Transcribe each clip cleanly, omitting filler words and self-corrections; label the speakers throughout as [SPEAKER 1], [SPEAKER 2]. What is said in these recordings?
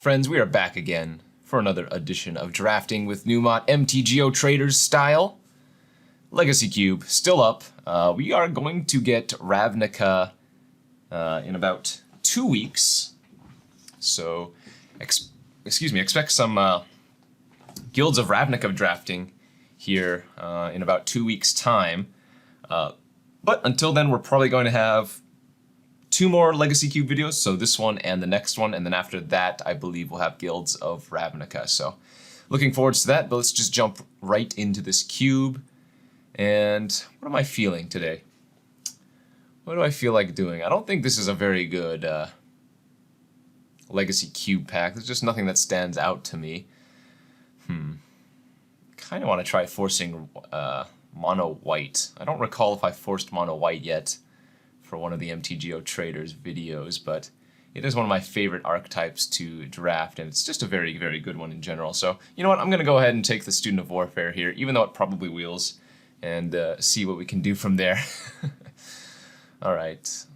[SPEAKER 1] Friends, we are back again for another edition of Drafting with Numot MTGO Traders style. Legacy Cube, still up. We are going to get Ravnica in about 2 weeks. So, expect some Guilds of Ravnica drafting here in about 2 weeks' time. But until then, we're probably going to have 2 more Legacy Cube videos, so this one and the next one, and then after that, I believe we'll have Guilds of Ravnica. So, looking forward to that, but let's just jump right into this cube. And what am I feeling today? What do I feel like doing? I don't think this is a very good Legacy Cube pack. There's just nothing that stands out to me. Kind of want to try forcing mono white. I don't recall if I forced mono white yet for one of the MTGO Traders videos, but it is one of my favorite archetypes to draft, and it's just a very, very good one in general. So, you know what, I'm going to go ahead and take the Student of Warfare here, even though it probably wheels, and see what we can do from there. Alright.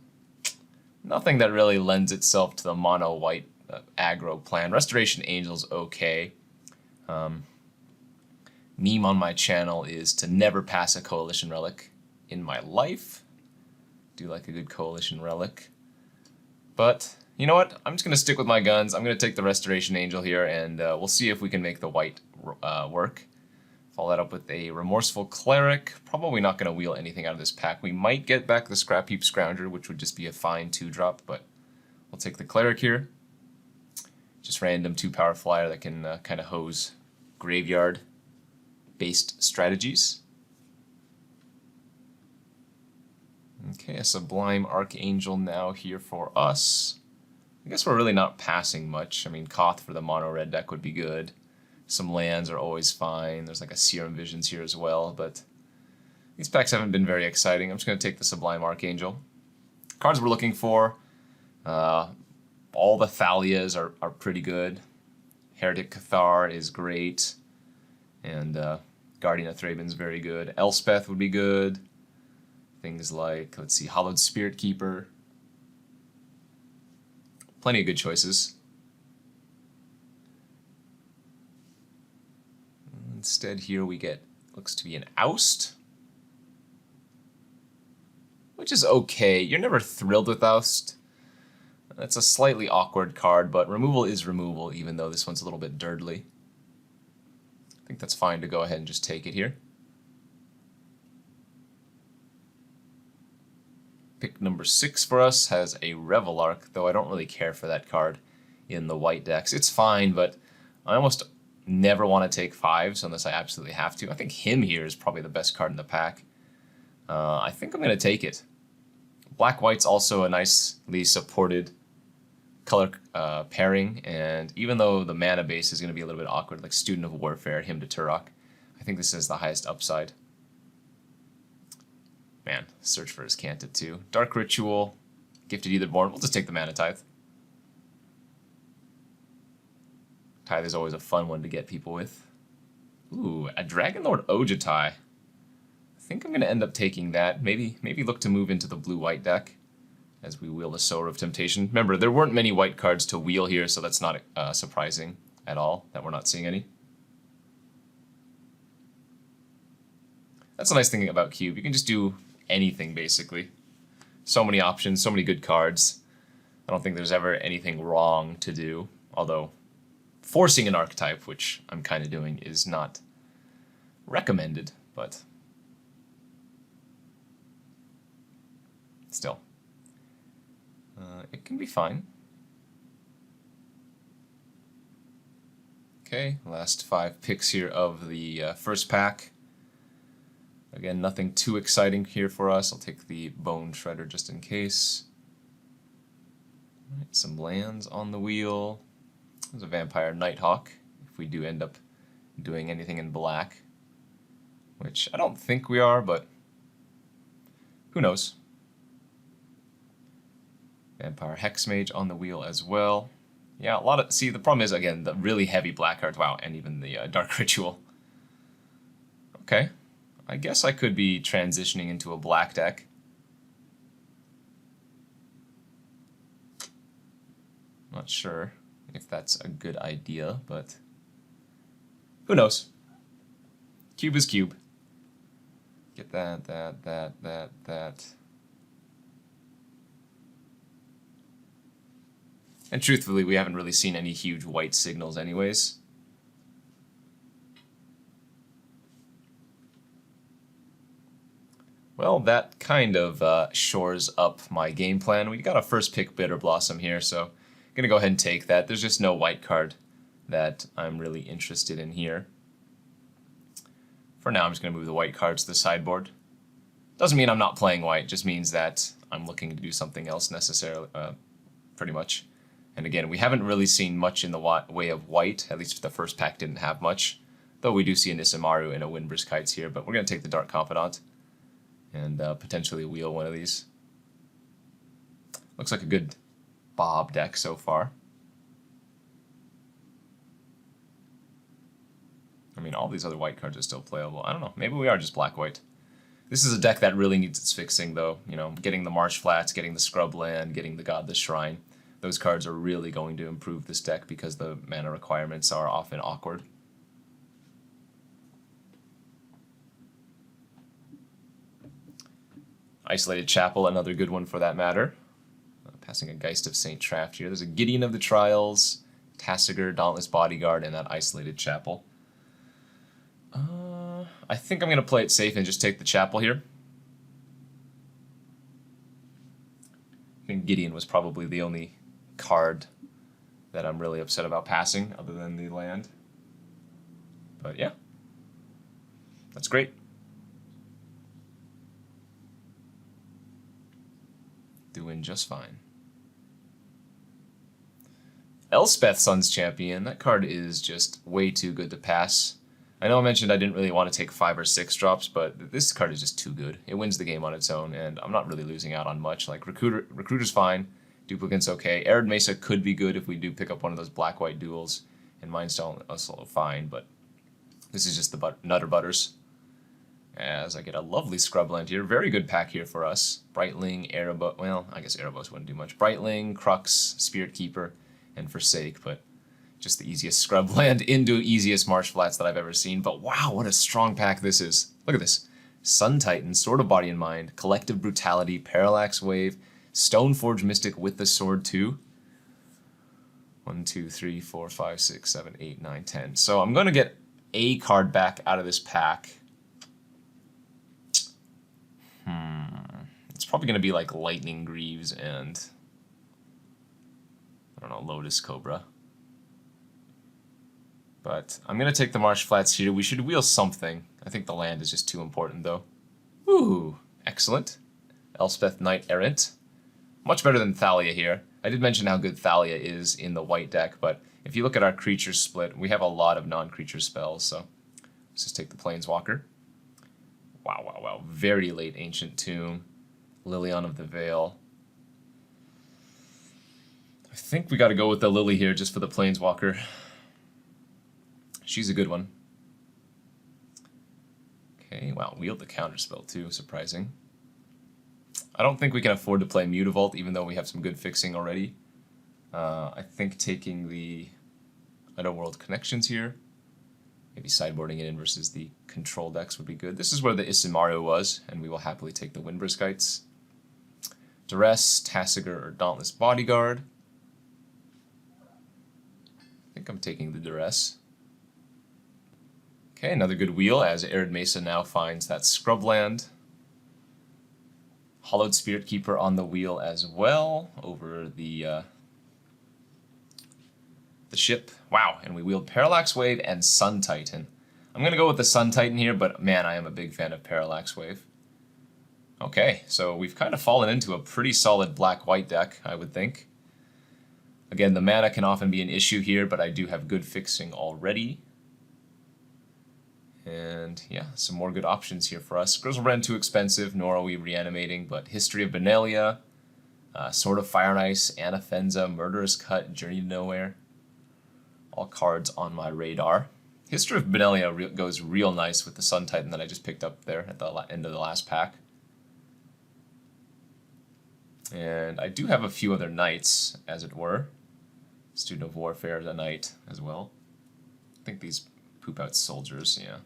[SPEAKER 1] Nothing that really lends itself to the mono white aggro plan. Restoration Angel's okay. Meme on my channel is to never pass a Coalition Relic in my life. Do like a good Coalition Relic. But, you know what? I'm just going to stick with my guns. I'm going to take the Restoration Angel here, and we'll see if we can make the white work. Follow that up with a Remorseful Cleric. Probably not going to wheel anything out of this pack. We might get back the Scrap Heap Scrounger, which would just be a fine 2-drop, but we'll take the Cleric here. Just random 2-power flyer that can kind of hose graveyard-based strategies. Okay, a Sublime Archangel now here for us. I guess we're really not passing much. I mean, Koth for the mono-red deck would be good. Some lands are always fine. There's like a Serum Visions here as well, but these packs haven't been very exciting. I'm just going to take the Sublime Archangel. Cards we're looking for. All the Thalias are pretty good. Heretic Cathar is great. And Guardian of Thraben's very good. Elspeth would be good. Things like, let's see, Hallowed Spirit Keeper. Plenty of good choices. Instead here we get, looks to be an Oust. Which is okay. You're never thrilled with Oust. That's a slightly awkward card, but removal is removal, even though this one's a little bit dirtly. I think that's fine to go ahead and just take it here. Pick number 6 for us has a Revelark, though I don't really care for that card in the white decks. It's fine, but I almost never want to take 5s unless I absolutely have to. I think him here is probably the best card in the pack. I think I'm going to take it. Black-white's also a nicely supported color pairing, and even though the mana base is going to be a little bit awkward, like Student of Warfare, him to Turok, I think this is the highest upside. Man, Search for his Canted too. Dark Ritual, Gifted Aetherborn. We'll just take the Mana Tithe. Tithe is always a fun one to get people with. Ooh, a Dragonlord Ojutai. I think I'm going to end up taking that. Maybe look to move into the blue-white deck as we wheel the Sower of Temptation. Remember, there weren't many white cards to wheel here, so that's not surprising at all that we're not seeing any. That's a nice thing about Cube. You can just do anything, basically. So many options, so many good cards. I don't think there's ever anything wrong to do, although forcing an archetype, which I'm kind of doing, is not recommended, but still. It can be fine. Okay, last 5 picks here of the first pack. Again, nothing too exciting here for us. I'll take the Bone Shredder just in case. All right, some lands on the wheel. There's a Vampire Nighthawk, if we do end up doing anything in black. Which I don't think we are, but who knows. Vampire Hexmage on the wheel as well. Yeah, a lot of... See, the problem is, again, the really heavy black cards. Wow, and even the Dark Ritual. Okay. I guess I could be transitioning into a black deck. Not sure. if that's a good idea, but who knows? Cube is cube. Get that. And truthfully, we haven't really seen any huge white signals anyways. Well, that kind of shores up my game plan. We got a first pick Bitter Blossom here, so I'm going to go ahead and take that. There's just no white card that I'm really interested in here. For now, I'm just going to move the white cards to the sideboard. Doesn't mean I'm not playing white, just means that I'm looking to do something else necessarily, pretty much. And again, we haven't really seen much in the way of white, at least the first pack didn't have much. Though we do see a Nisamaru and a Windburst Kites here, but we're going to take the Dark Confidant and potentially wheel one of these. Looks like a good Bob deck so far. I mean, all these other white cards are still playable. I don't know, maybe we are just black-white. This is a deck that really needs its fixing, though. You know, getting the Marsh Flats, getting the Scrubland, getting the Godless Shrine. Those cards are really going to improve this deck because the mana requirements are often awkward. Isolated Chapel, another good one for that matter. Passing a Geist of St. Traft here. There's a Gideon of the Trials, Tassiger, Dauntless Bodyguard, and that Isolated Chapel. I think I'm going to play it safe and just take the Chapel here. I think Gideon was probably the only card that I'm really upset about passing, other than the land. But yeah, that's great. Doing just fine. Elspeth, Sun's Champion. That card is just way too good to pass. I know I mentioned I didn't really want to take 5 or 6 drops, but this card is just too good. It wins the game on its own, and I'm not really losing out on much. Like, Recruiter's fine. Duplicate's okay. Arid Mesa could be good if we do pick up one of those black-white duels, and Mindstone is also fine, but this is just the Nutter Butters. As I get a lovely Scrubland here. Very good pack here for us. Brightling, Erebos, well, I guess Erebos wouldn't do much. Brightling, Crux, Spirit Keeper, and Forsake, but just the easiest Scrubland into easiest Marsh Flats that I've ever seen. But wow, what a strong pack this is. Look at this. Sun Titan, Sword of Body and Mind, Collective Brutality, Parallax Wave, Stoneforge Mystic with the Sword too. 1, 2, 3, 4, 5, 6, 7, 8, 9, 10. So I'm going to get a card back out of this pack. It's probably going to be like Lightning Greaves and, I don't know, Lotus Cobra. But I'm going to take the Marsh Flats here. We should wheel something. I think the land is just too important, though. Ooh, excellent. Elspeth Knight Errant. Much better than Thalia here. I did mention how good Thalia is in the white deck, but if you look at our creature split, we have a lot of non-creature spells, so let's just take the Planeswalker. Wow, wow, wow. Very late Ancient Tomb. Lilion of the Veil. I think we got to go with the Lily here just for the Planeswalker. She's a good one. Okay, wow, wield the counterspell too, surprising. I don't think we can afford to play Mutavault, even though we have some good fixing already. I think taking the Underworld Connections here, maybe sideboarding it in versus the control decks would be good. This is where the Isamaru was, and we will happily take the Windburst Kites. Duress, Tassiger, or Dauntless Bodyguard. I think I'm taking the Duress. Okay, another good wheel as Arid Mesa now finds that Scrubland. Hollowed Spirit Keeper on the wheel as well over the ship. Wow, and we wheeled Parallax Wave and Sun Titan. I'm going to go with the Sun Titan here, but man, I am a big fan of Parallax Wave. Okay, so we've kind of fallen into a pretty solid black-white deck, I would think. Again, the mana can often be an issue here, but I do have good fixing already. And yeah, some more good options here for us. Grizzlebrand too expensive, nor are we reanimating, but History of Benelia, Sword of Fire and Ice, Anafenza, Murderous Cut, Journey to Nowhere. All cards on my radar. History of Benelia goes real nice with the Sun Titan that I just picked up there at the end of the last pack. And I do have a few other knights, as it were. Student of Warfare a knight as well. I think these poop out soldiers, yeah.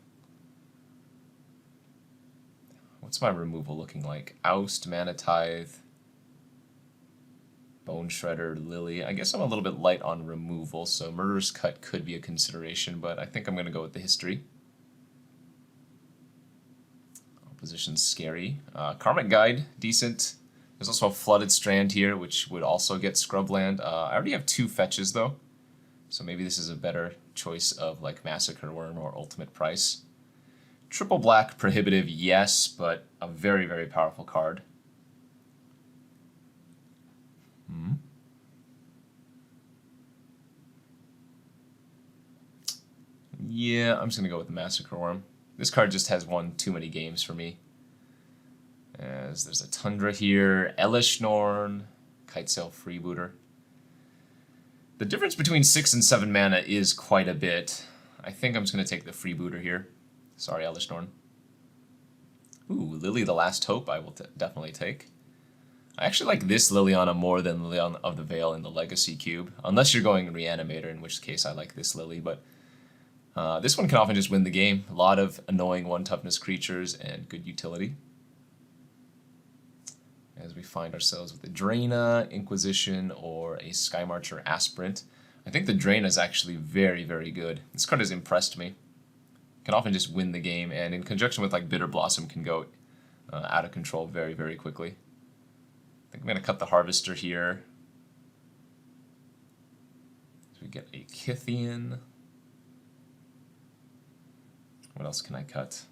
[SPEAKER 1] What's my removal looking like? Oust, Mana Tithe, Bone Shredder, Lily. I guess I'm a little bit light on removal, so Murderous Cut could be a consideration, but I think I'm going to go with the history. Opposition's scary. Karmic Guide, decent. There's also a Flooded Strand here, which would also get Scrubland. I already have 2 fetches, though, so maybe this is a better choice of like Massacre Worm or Ultimate Price. Triple black, prohibitive, yes, but a very, very powerful card. Yeah, I'm just going to go with the Massacre Worm. This card just has won too many games for me. As there's a Tundra here, Elishnorn, Kitesail Freebooter. The difference between 6 and 7 mana is quite a bit. I think I'm just going to take the Freebooter here. Sorry, Elishnorn. Ooh, Lily the Last Hope I will definitely take. I actually like this Liliana more than Liliana of the Veil in the Legacy Cube. Unless you're going Reanimator, in which case I like this Lily, but this one can often just win the game. A lot of annoying 1-toughness creatures and good utility. As we find ourselves with a Draina, Inquisition, or a Skymarcher Aspirant. I think the Draina is actually very, very good. This card has impressed me. Can often just win the game, and in conjunction with like Bitter Blossom can go out of control very, very quickly. I think I'm going to cut the Harvester here. So we get a Kythian. What else can I cut?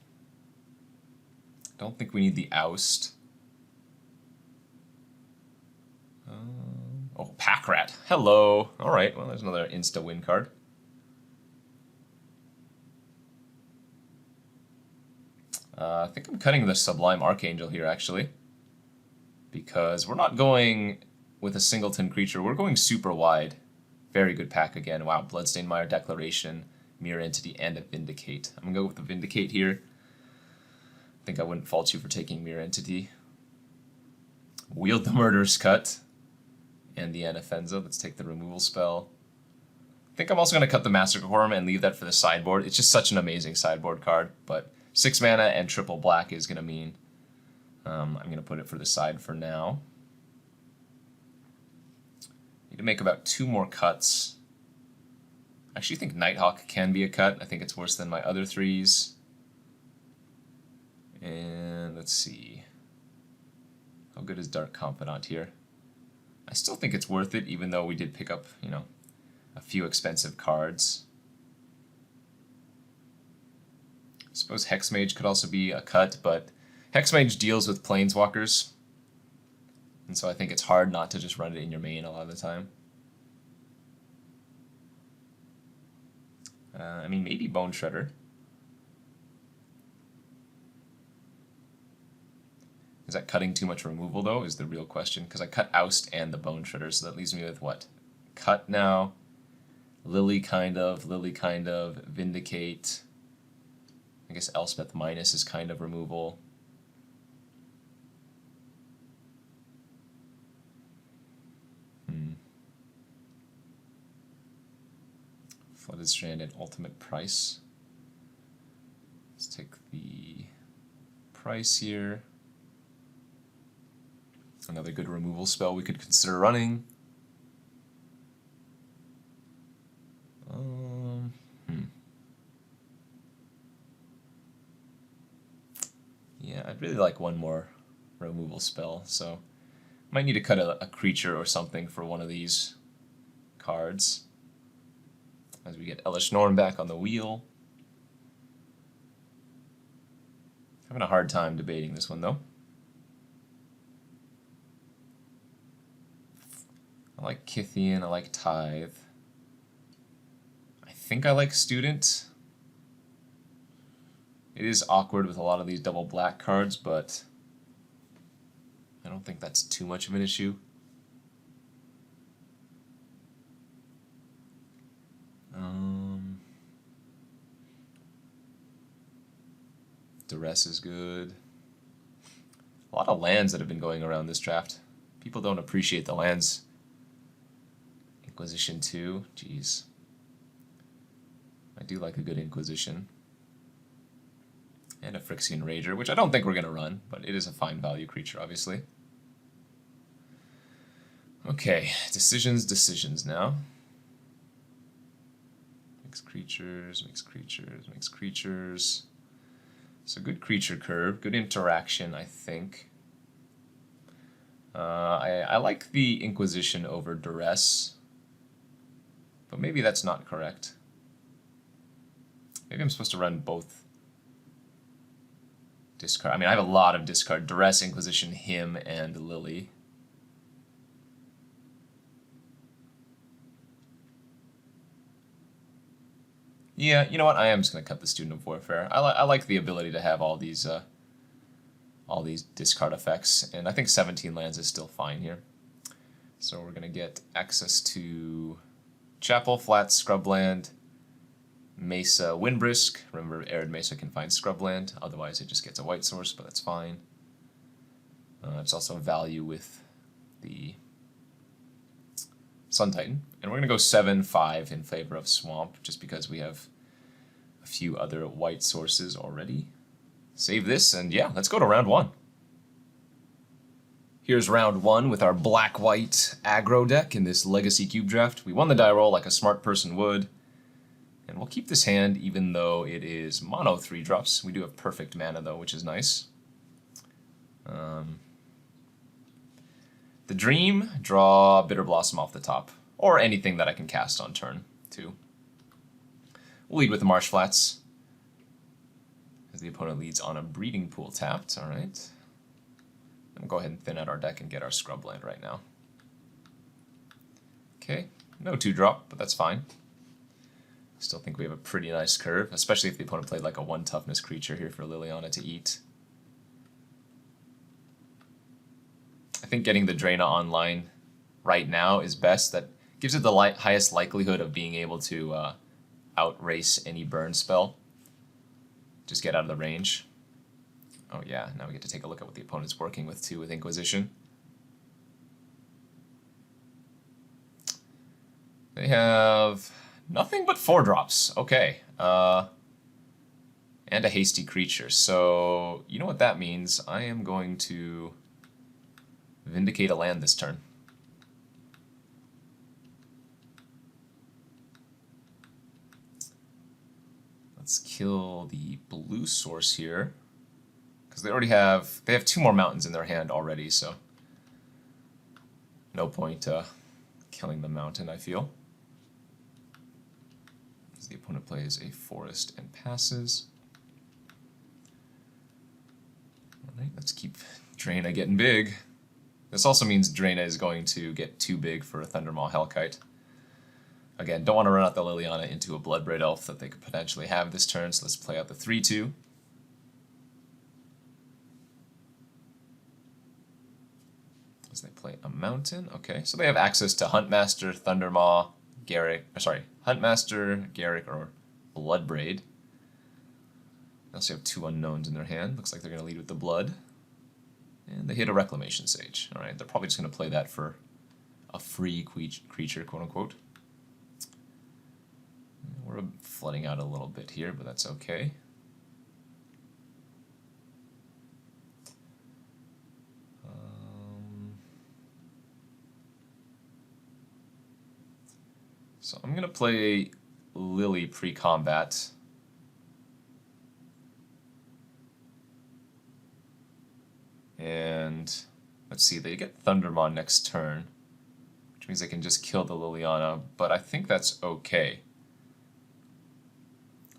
[SPEAKER 1] Don't think we need the Oust. Oh, Packrat. Hello. Alright, well, there's another insta-win card. I think I'm cutting the Sublime Archangel here, actually. Because we're not going with a singleton creature. We're going super wide. Very good pack again. Wow, Bloodstained Mire, Declaration, Mirror Entity, and a Vindicate. I'm going to go with the Vindicate here. I think I wouldn't fault you for taking Mirror Entity. Wield the Murderous Cut. And the Anafenza. Let's take the removal spell. I think I'm also going to cut the Massacre Worm and leave that for the sideboard. It's just such an amazing sideboard card, but 6 mana and triple black is going to mean I'm going to put it for the side for now. Need to make about 2 more cuts. I actually think Nighthawk can be a cut. I think it's worse than my other 3s. And let's see. How good is Dark Confidant here? I still think it's worth it, even though we did pick up, you know, a few expensive cards. I suppose Hexmage could also be a cut, but Hexmage deals with Planeswalkers, and so I think it's hard not to just run it in your main a lot of the time. I mean, maybe Bone Shredder. Is that cutting too much removal, though, is the real question? Because I cut Oust and the Bone Shredder, so that leaves me with what? Cut now, Lily kind of, Vindicate. I guess Elspeth Minus is kind of removal. Flooded Strand at Ultimate Price. Let's take the price here. Another good removal spell we could consider running. Yeah, I'd really like one more removal spell, so might need to cut a creature or something for one of these cards. As we get Elishnorn back on the wheel. Having a hard time debating this one, though. I like Kythian, I like Tithe. I think I like Student. It is awkward with a lot of these double black cards, but I don't think that's too much of an issue. Duress is good. A lot of lands that have been going around this draft. People don't appreciate the lands Inquisition 2, jeez. I do like a good Inquisition. And a Phyrexian Rager, which I don't think we're going to run, but it is a fine value creature, obviously. Okay, decisions now. Mixed creatures, mixed creatures, mixed creatures. So good creature curve, good interaction, I think. I like the Inquisition over Duress, but maybe that's not correct. Maybe I'm supposed to run both. Discard. I mean, I have a lot of discard. Duress, Inquisition, him, and Lily. Yeah, you know what? I am just going to cut the Student of Warfare. I like the ability to have all these discard effects, and I think 17 lands is still fine here. So we're going to get access to Chapel, Flat, Scrubland, Mesa, Windbrisk. Remember, Arid Mesa can find Scrubland, otherwise it just gets a white source, but that's fine. It's also value with the Sun Titan. And we're going to go 7-5 in favor of Swamp, just because we have a few other white sources already. Save this, and yeah, let's go to round 1. Here's round 1 with our black-white aggro deck in this Legacy Cube draft. We won the die roll like a smart person would. And we'll keep this hand even though it is mono 3-drops. We do have perfect mana though, which is nice. The Dream, draw Bitter Blossom off the top. Or anything that I can cast on turn 2. We'll lead with the Marsh Flats. As the opponent leads on a Breeding Pool tapped, alright. We'll go ahead and thin out our deck and get our Scrubland right now. Okay, no 2-drop, but that's fine. Still think we have a pretty nice curve, especially if the opponent played like a 1 toughness creature here for Liliana to eat. I think getting the Draina online right now is best. That gives it the highest likelihood of being able to outrace any burn spell. Just get out of the range. Oh yeah, now we get to take a look at what the opponent's working with too with Inquisition. They have nothing but 4-drops. Okay. And a hasty creature. So, you know what that means. I am going to Vindicate a land this turn. Let's kill the blue source here. Because they have 2 more mountains in their hand already, so no point killing the mountain, I feel. As the opponent plays a forest and passes. Alright, let's keep Draina getting big. This also means Draina is going to get too big for a Thundermaw Hellkite. Again, don't want to run out the Liliana into a Bloodbraid Elf that they could potentially have this turn, so let's play out the 3-2. As they play a mountain, okay. So they have access to Huntmaster, Thundermaw, Huntmaster, Garruk, or Bloodbraid. They also have 2 unknowns in their hand. Looks like they're going to lead with the Blood. And they hit a Reclamation Sage. Alright, they're probably just going to play that for a free creature, quote-unquote. We're flooding out a little bit here, but that's okay. So I'm going to play Lily pre-combat. And let's see, they get Thundermaw next turn, which means they can just kill the Liliana, but I think that's okay.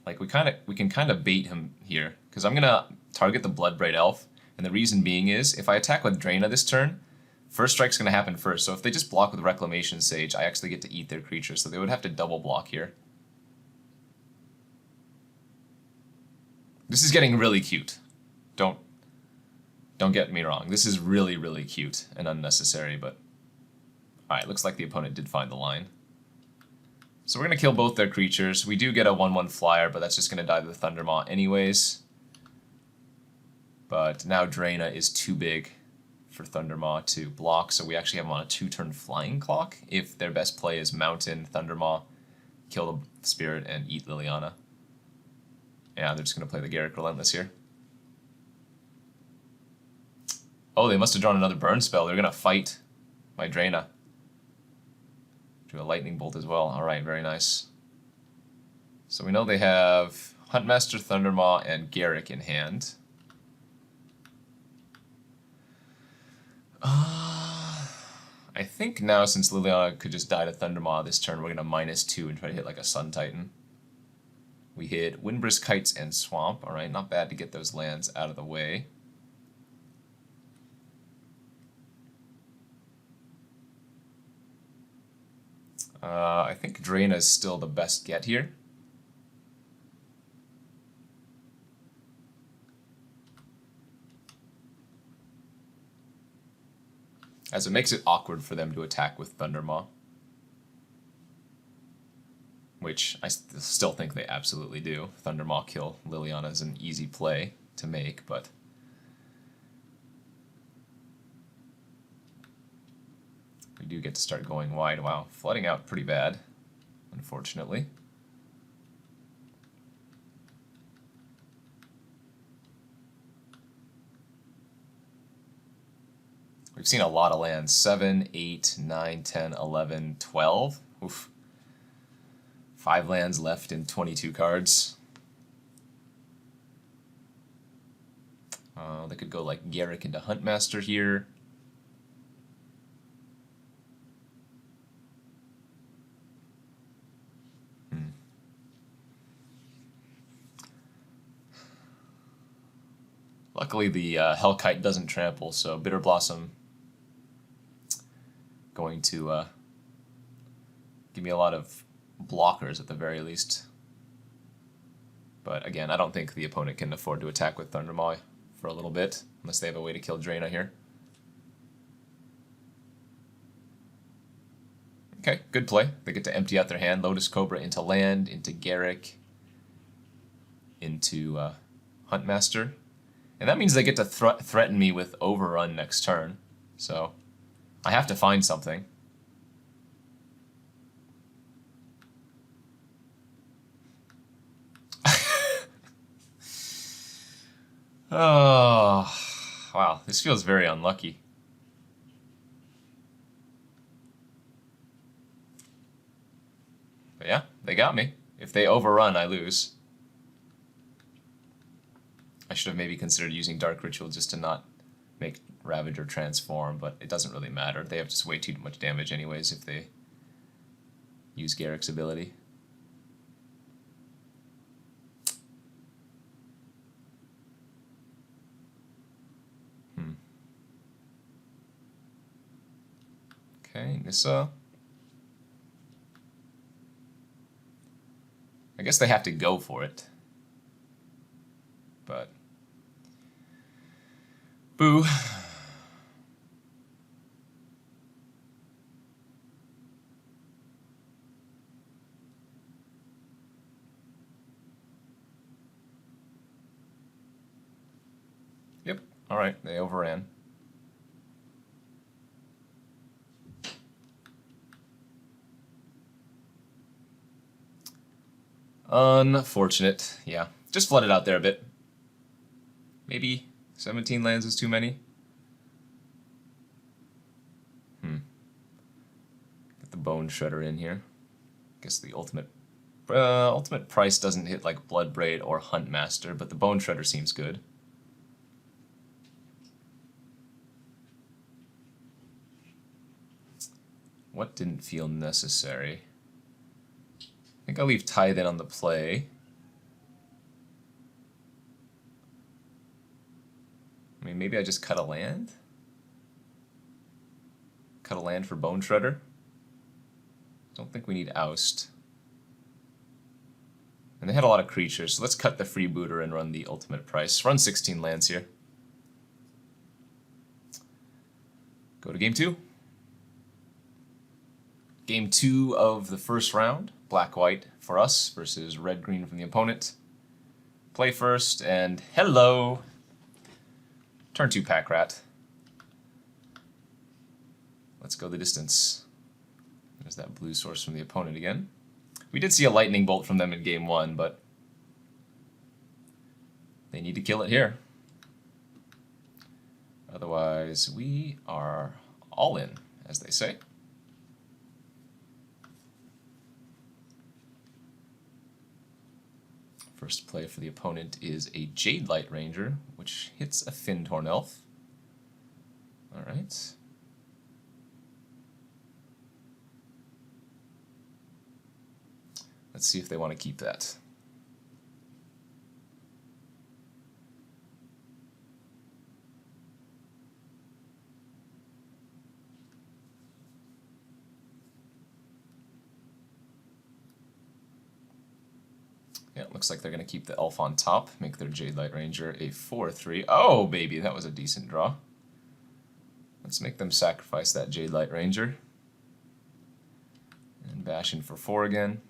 [SPEAKER 1] Like, we can kind of bait him here, because I'm going to target the Bloodbraid Elf, and the reason being is, if I attack with Draina this turn, first strike's going to happen first, so if they just block with Reclamation Sage, I actually get to eat their creature, so they would have to double block here. This is getting really cute. Don't get me wrong, this is really, really cute and unnecessary, but... Alright, looks like the opponent did find the line. So we're going to kill both their creatures. We do get a 1/1 flyer, but that's just going to die to the Thundermaw anyways. But now Draina is too big for Thundermaw to block, so we actually have them on a 2-turn flying clock if their best play is Mountain, Thundermaw, kill the Spirit, and eat Liliana. Yeah, they're just going to play the Garruk Relentless here. Oh, they must have drawn another burn spell. They're going to fight my Draena. Do a Lightning Bolt as well. Alright, very nice. So we know they have Huntmaster, Thundermaw, and Garruk in hand. I think now, since Liliana could just die to Thundermaw this turn, we're going to -2 and try to hit like a Sun Titan. We hit Windbrisk, Kites, and Swamp. Alright, not bad to get those lands out of the way. I think Draena is still the best get here. As it makes it awkward for them to attack with Thundermaw. Which I still think they absolutely do. Thundermaw kill Liliana is an easy play to make, but... we do get to start going wide. Wow, flooding out pretty bad, unfortunately. We've seen a lot of lands. 7, 8, 9, 10, 11, 12. Oof. 5 lands left in 22 cards. They could go like Garruk into Huntmaster here. Luckily the Hellkite doesn't trample, so Bitter Blossom going to give me a lot of blockers at the very least. But again, I don't think the opponent can afford to attack with Thundermaw for a little bit, unless they have a way to kill Draena here. Okay, good play. They get to empty out their hand. Lotus Cobra into land, into Garruk, into Huntmaster. And that means they get to threaten me with Overrun next turn. So I have to find something. Oh, wow, this feels very unlucky. But yeah, they got me. If they overrun, I lose. I should have maybe considered using Dark Ritual just to not make Ravager transform, but it doesn't really matter. They have just way too much damage anyways if they use Garruk's ability. Okay, Nissa. I guess they have to go for it. But boo. Yep, alright, they overran. Unfortunate, yeah. Just flooded out there a bit. Maybe 17 lands is too many. Get the Bone Shredder in here. Guess the ultimate price doesn't hit like Bloodbraid or Huntmaster, but the Bone Shredder seems good. What didn't feel necessary? I think I'll leave Tithe in on the play. I mean, maybe I just cut a land? Cut a land for Bone Shredder? Don't think we need Oust. And they had a lot of creatures, so let's cut the Freebooter and run the ultimate price. Run 16 lands here. Go to game 2. Game 2 of the first round. Black-white for us versus red-green from the opponent. Play first, and hello! Turn 2 Pack Rat. let's go the distance. There's that blue source from the opponent again. We did see a lightning bolt from them in game 1, but they need to kill it here. Otherwise, we are all in, as they say. First play for the opponent is a Jade Light Ranger, which hits a Fyndhorn Elf. Alright. Let's see if they want to keep that. Yeah, looks like they're going to keep the elf on top, make their Jade Light Ranger a 4/3. Oh, baby, that was a decent draw. Let's make them sacrifice that Jade Light Ranger. And bash in for 4 again.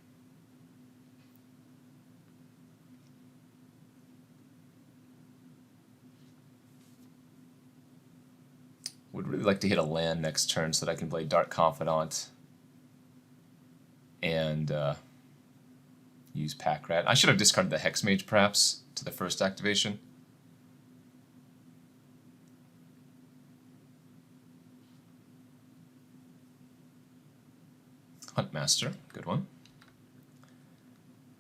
[SPEAKER 1] Would really like to hit a land next turn so that I can play Dark Confidant and use Pack Rat. I should have discarded the Hex Mage perhaps to the first activation. Huntmaster, good one.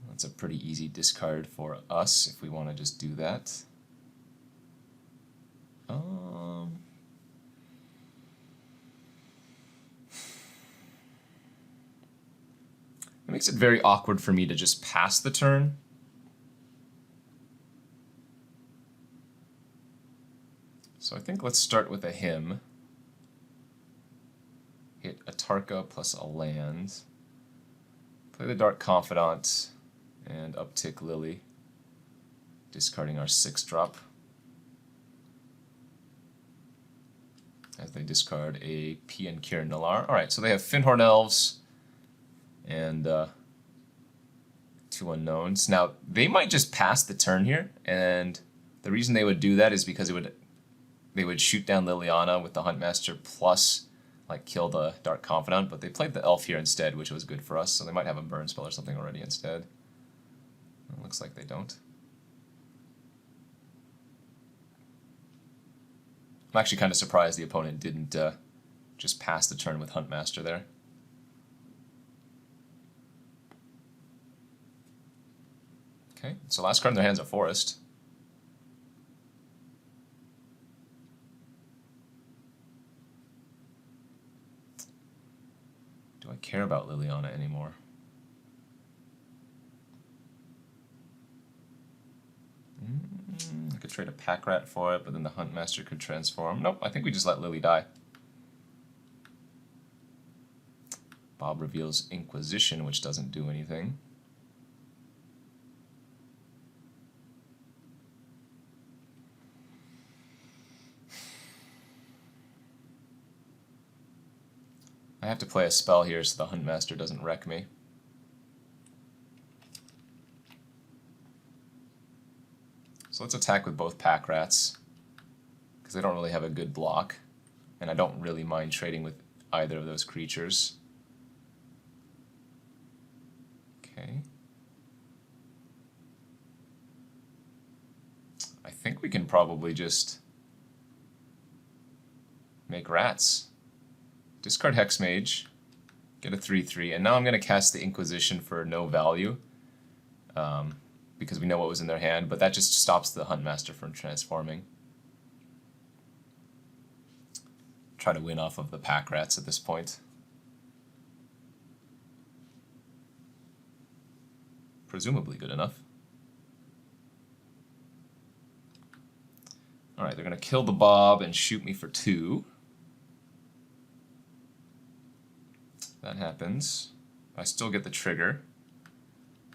[SPEAKER 1] That's a pretty easy discard for us if we want to just do that. It makes it very awkward for me to just pass the turn. So I think let's start with a hymn. Hit a Tarka plus a land. Play the Dark Confidant and uptick Lily, discarding our 6-drop. As they discard a Pian Kiran Nalaar. Alright, so they have Fyndhorn Elves and 2 unknowns. Now, they might just pass the turn here, and the reason they would do that is because they would shoot down Liliana with the Huntmaster plus like kill the Dark Confidant, but they played the elf here instead, which was good for us, so they might have a burn spell or something already instead. It looks like they don't. I'm actually kind of surprised the opponent didn't just pass the turn with Huntmaster there. Okay, so last card in their hand's a Forest. Do I care about Liliana anymore? I could trade a Pack Rat for it, but then the Huntmaster could transform. Nope, I think we just let Lily die. Bob reveals Inquisition, which doesn't do anything. I have to play a spell here so the Huntmaster doesn't wreck me. So let's attack with both Pack Rats, because they don't really have a good block, and I don't really mind trading with either of those creatures. Okay. I think we can probably just make rats. Discard Hex Mage, get a 3/3, and now I'm going to cast the Inquisition for no value, because we know what was in their hand, but that just stops the Huntmaster from transforming. Try to win off of the Pack Rats at this point. Presumably good enough. Alright, they're going to kill the Bob and shoot me for 2. That happens. I still get the trigger.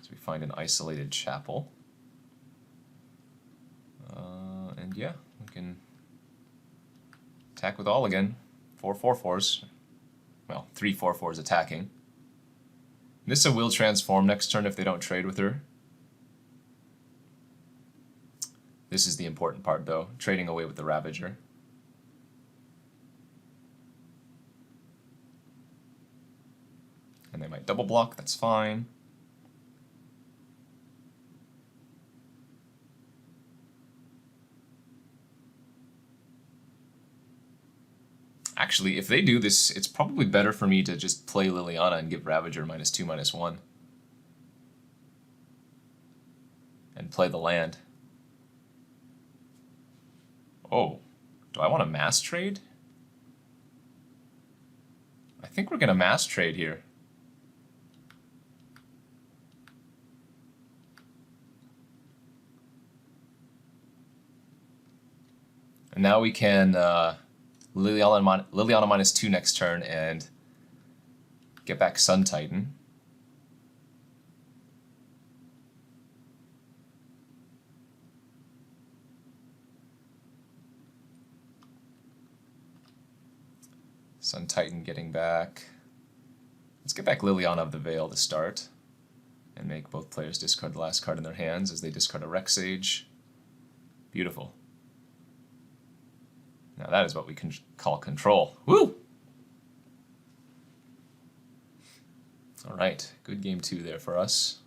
[SPEAKER 1] So we find an isolated chapel. And yeah, we can attack with all again. 4 4/4s. Well, 3 4/4s attacking. Nissa will transform next turn if they don't trade with her. This is the important part though, trading away with the Ravager. Might double block, that's fine. Actually, if they do this, it's probably better for me to just play Liliana and give Ravager -2/-1. And play the land. Oh, do I want to mass trade? I think we're going to mass trade here. And now we can Liliana -2 next turn and get back Sun Titan. Sun Titan getting back. Let's get back Liliana of the Veil to start and make both players discard the last card in their hands as they discard a Rec Sage. Beautiful. Now that is what we can call control. Woo! All right, good game 2 there for us.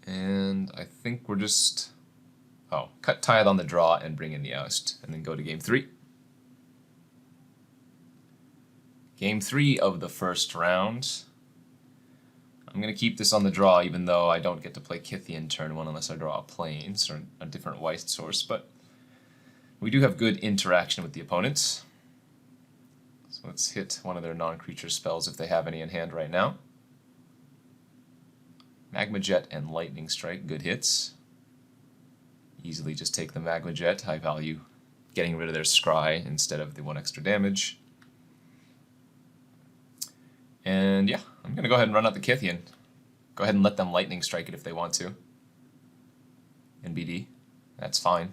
[SPEAKER 1] And I think we're just, cut Tithe on the draw and bring in the Oust, and then go to game 3. Game 3 of the first round. I'm going to keep this on the draw, even though I don't get to play Kythian turn 1 unless I draw a Plains or a different white source, but we do have good interaction with the opponents. So let's hit one of their non-creature spells if they have any in hand right now. Magma Jet and Lightning Strike, good hits. Easily just take the Magma Jet, high value, getting rid of their Scry instead of the 1 extra damage. And yeah, I'm going to go ahead and run out the Kythian. Go ahead and let them Lightning Strike it if they want to. NBD, that's fine.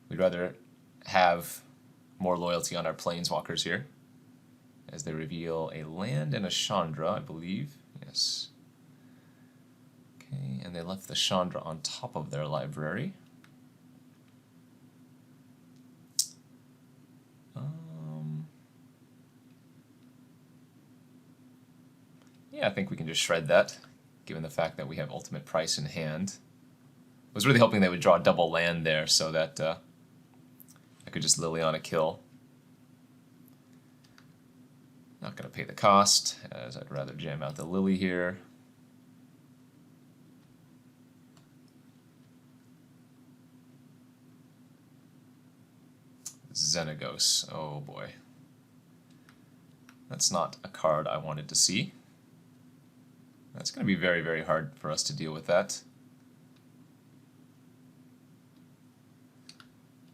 [SPEAKER 1] We'd rather have more loyalty on our Planeswalkers here, as they reveal a land and a Chandra, I believe. Yes. Okay, and they left the Chandra on top of their library. Yeah, I think we can just shred that, given the fact that we have Ultimate Price in hand. I was really hoping they would draw a double land there so that I could just Liliana kill. Not going to pay the cost, as I'd rather jam out the Lily here. Xenagos, oh boy. That's not a card I wanted to see. That's going to be very, very hard for us to deal with that.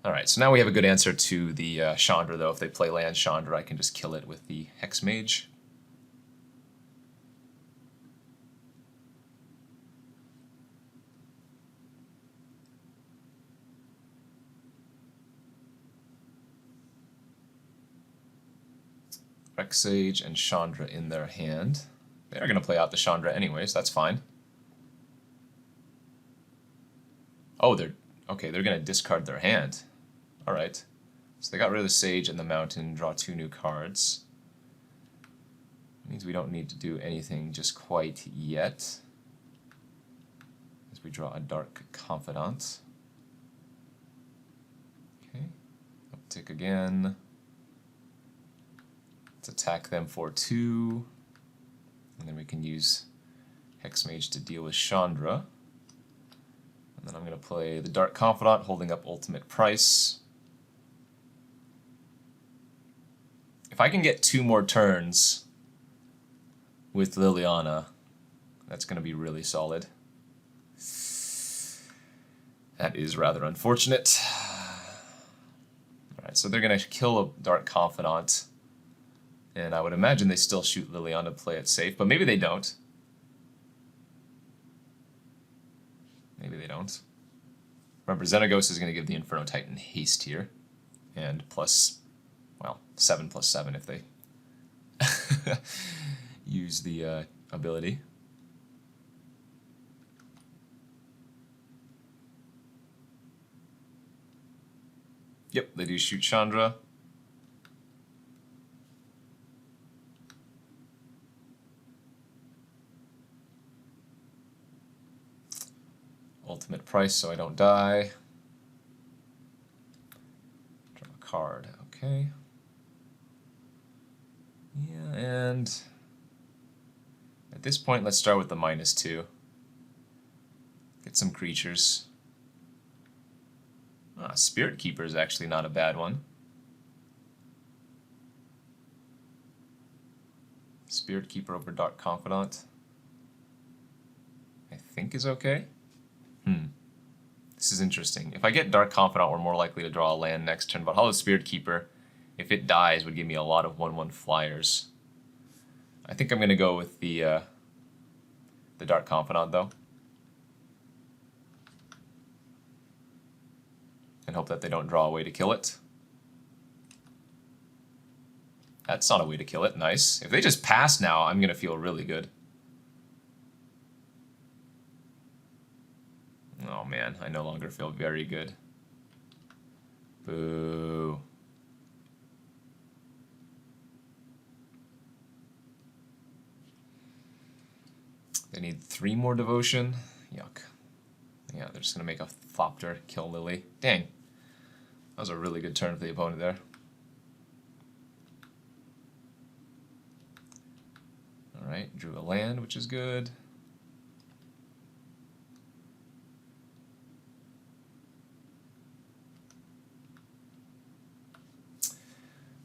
[SPEAKER 1] Alright, so now we have a good answer to the Chandra, though. If they play land Chandra, I can just kill it with the Hex Mage. Rec Sage and Chandra in their hand. They are going to play out the Chandra anyways, that's fine. Oh, they're going to discard their hand. Alright. So they got rid of the Sage and the Mountain, draw 2 new cards. Means we don't need to do anything just quite yet. As we draw a Dark Confidant. Okay. Uptick again. Let's attack them for 2. And then we can use Hexmage to deal with Chandra. And then I'm going to play the Dark Confidant, holding up Ultimate Price. If I can get 2 more turns with Liliana, that's going to be really solid. That is rather unfortunate. Alright, so they're going to kill a Dark Confidant. And I would imagine they still shoot Liliana to play it safe, but maybe they don't. Maybe they don't. Remember, Xenagos is going to give the Inferno Titan haste here. And plus, well, 7/7 if they use the ability. Yep, they do shoot Chandra. Ultimate price so I don't die. Draw a card, okay. Yeah, and at this point let's start with the -2. Get some creatures. Spirit Keeper is actually not a bad one. Spirit Keeper over Dark Confidant, I think is okay. This is interesting. If I get Dark Confidant, we're more likely to draw a land next turn, but Hollow Spirit Keeper, if it dies, would give me a lot of 1/1 flyers. I think I'm going to go with the Dark Confidant, though. And hope that they don't draw a way to kill it. That's not a way to kill it. Nice. If they just pass now, I'm going to feel really good. Oh man, I no longer feel very good. Boo. They need 3 more devotion. Yuck. Yeah, they're just going to make a Thopter kill Lily. Dang. That was a really good turn for the opponent there. Alright, drew a land, which is good.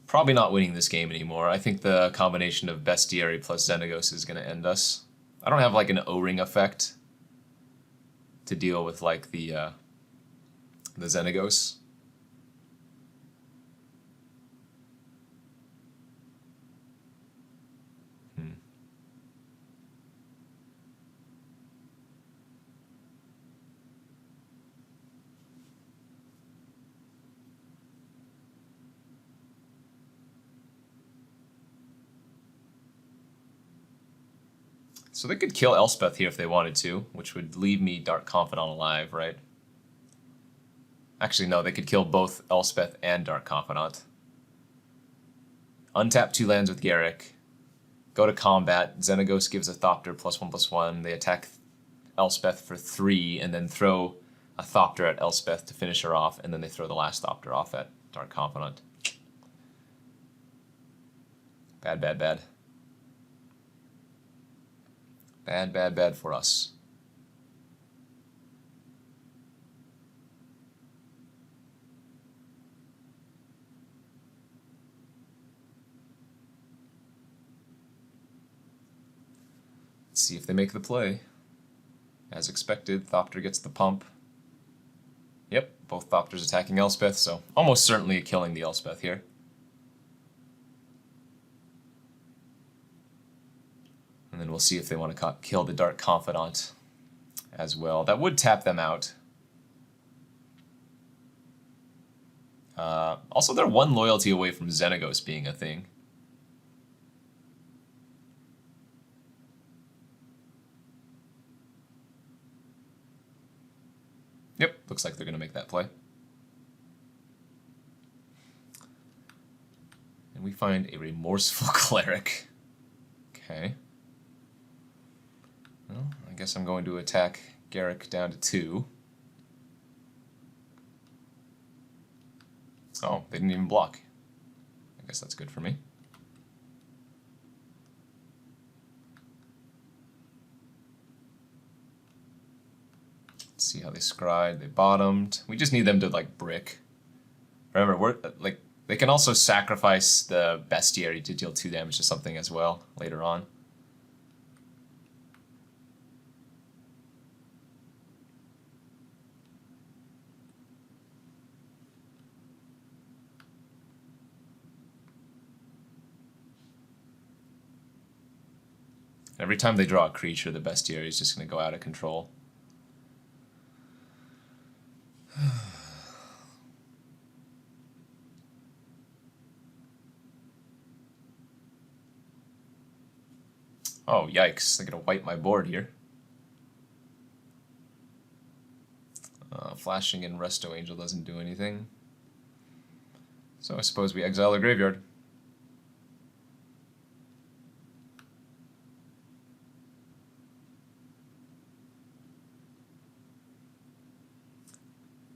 [SPEAKER 1] Probably not winning this game anymore. I think the combination of Bestiary plus Xenagos is going to end us. I don't have like an O-ring effect to deal with like the Xenagos. So they could kill Elspeth here if they wanted to, which would leave me Dark Confidant alive, right? Actually, no, they could kill both Elspeth and Dark Confidant. Untap 2 lands with Garruk. Go to combat. Xenagos gives a Thopter +1/+1. They attack Elspeth for 3, and then throw a Thopter at Elspeth to finish her off, and then they throw the last Thopter off at Dark Confidant. Bad, bad, bad. Bad, bad, bad for us. Let's see if they make the play. As expected, Thopter gets the pump. Yep, both Thopters attacking Elspeth, so almost certainly killing the Elspeth here. And then we'll see if they want to kill the Dark Confidant as well. That would tap them out. Also, they're 1 loyalty away from Xenagos being a thing. Yep, looks like they're going to make that play. And we find a Remorseful Cleric. Okay. Well, I guess I'm going to attack Garruk down to 2. Oh, they didn't even block. I guess that's good for me. Let's see how they scried. They bottomed. We just need them to like brick. Remember, we're like they can also sacrifice the Bestiary to deal 2 damage to something as well later on. Every time they draw a creature, the Bestiary is just going to go out of control. Oh, yikes. They're going to wipe my board here. Flashing in Resto Angel doesn't do anything. So I suppose we exile the graveyard.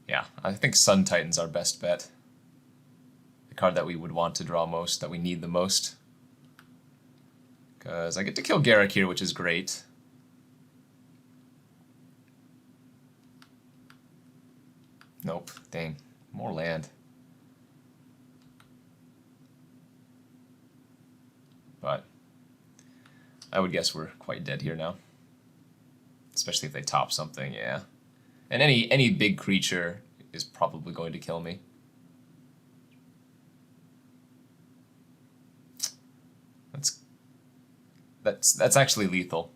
[SPEAKER 1] Yeah, I think Sun Titan's our best bet. The card that we would want to draw most, that we need the most. Because I get to kill Garrick here, which is great. Nope, dang. More land. But I would guess we're quite dead here now. Especially if they top something, yeah. And any big creature is probably going to kill me. That's actually lethal.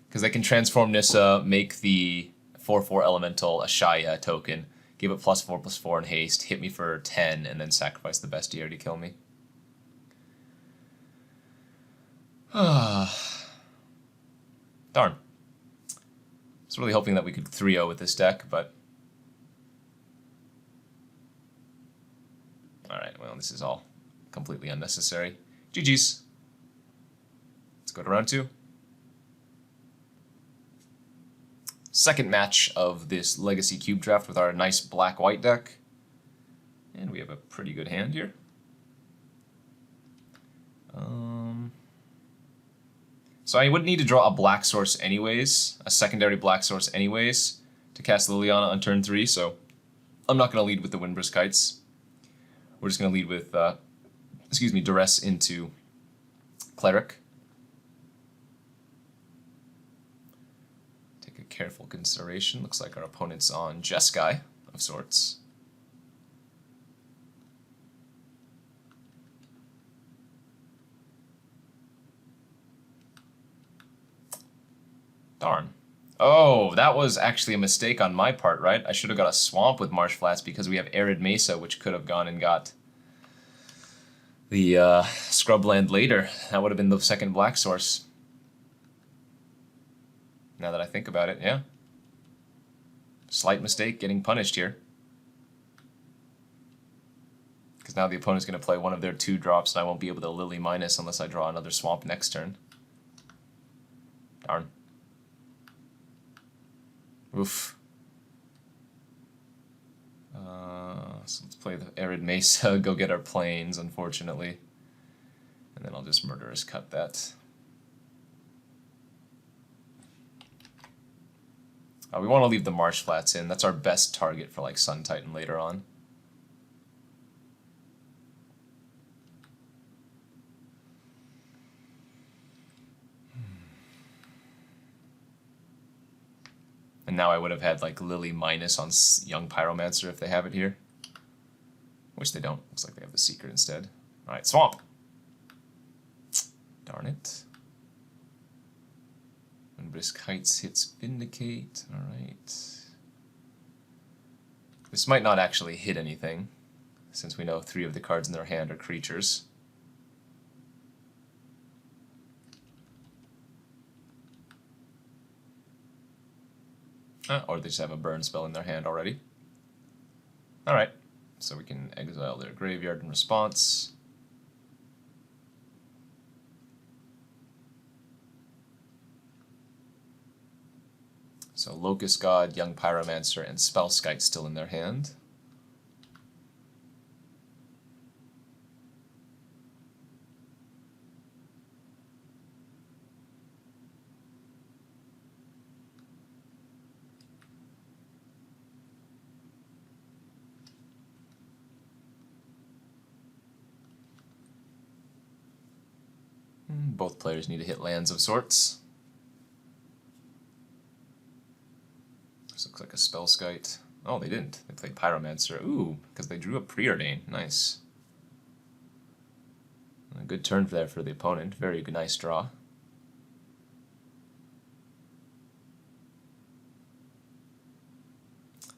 [SPEAKER 1] Because they can transform Nissa, make the 4/4 elemental a Shaya token, give it +4/+4 in haste, hit me for 10, and then sacrifice the bestiary to kill me. Darn. I was really hoping that we could 3-0 with this deck, but... Alright, well, this is all completely unnecessary. GG's. Let's go to round 2. Second match of this Legacy Cube draft with our nice black-white deck. And we have a pretty good hand here. So I would need to draw a black source anyways, a secondary black source anyways, to cast Liliana on turn 3, so I'm not going to lead with the Windbrisk Kites. We're just going to lead with, Duress into Cleric. Take a careful consideration. Looks like our opponent's on Jeskai of sorts. Darn. Oh, that was actually a mistake on my part, right? I should have got a Swamp with Marsh Flats because we have Arid Mesa, which could have gone and got the Scrubland later. That would have been the second black source. Now that I think about it, yeah. Slight mistake getting punished here. Because now the opponent's going to play one of their 2 drops and I won't be able to Lily minus unless I draw another Swamp next turn. Darn. Oof. So let's play the Arid Mesa, go get our planes, unfortunately. And then I'll just Murderous Cut that. We want to leave the Marsh Flats in. That's our best target for like Sun Titan later on. And now I would have had like Lily minus on Young Pyromancer if they have it here. Which they don't. Looks like they have the Secret instead. Alright, Swamp! Darn it. When Brisk Heights hits Vindicate. Alright. This might not actually hit anything, since we know 3 of the cards in their hand are creatures. Or they just have a burn spell in their hand already. Alright, so we can exile their graveyard in response. So Locust God, Young Pyromancer, and Spellskite still in their hand. Both players need to hit lands of sorts. This looks like a Spellskite. Oh, they didn't. They played Pyromancer. Ooh, because they drew a Preordain. Nice. A good turn there for the opponent. Very good, nice draw.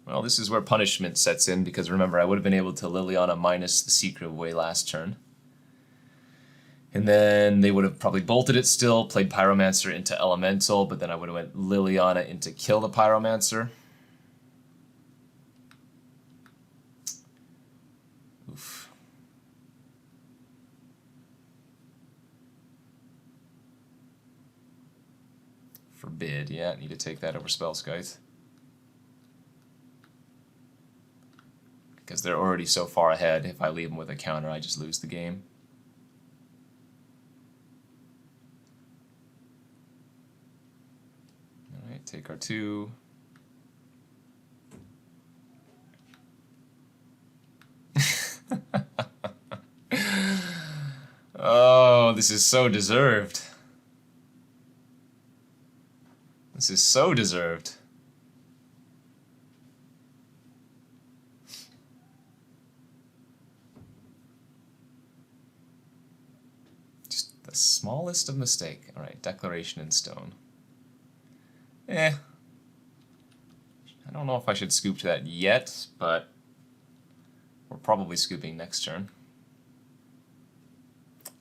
[SPEAKER 1] Well, this is where punishment sets in, because remember, I would have been able to Liliana minus the Secret away last turn. And then they would have probably bolted it still, played Pyromancer into Elemental, but then I would have went Liliana into kill the Pyromancer. Oof. Forbid, yeah, need to take that over Spellskite. Because they're already so far ahead, if I leave them with a counter, I just lose the game. Alright, take our 2. Oh, this is so deserved. This is so deserved. Just the smallest of mistake. Alright, Declaration in Stone. I don't know if I should scoop to that yet, but we're probably scooping next turn.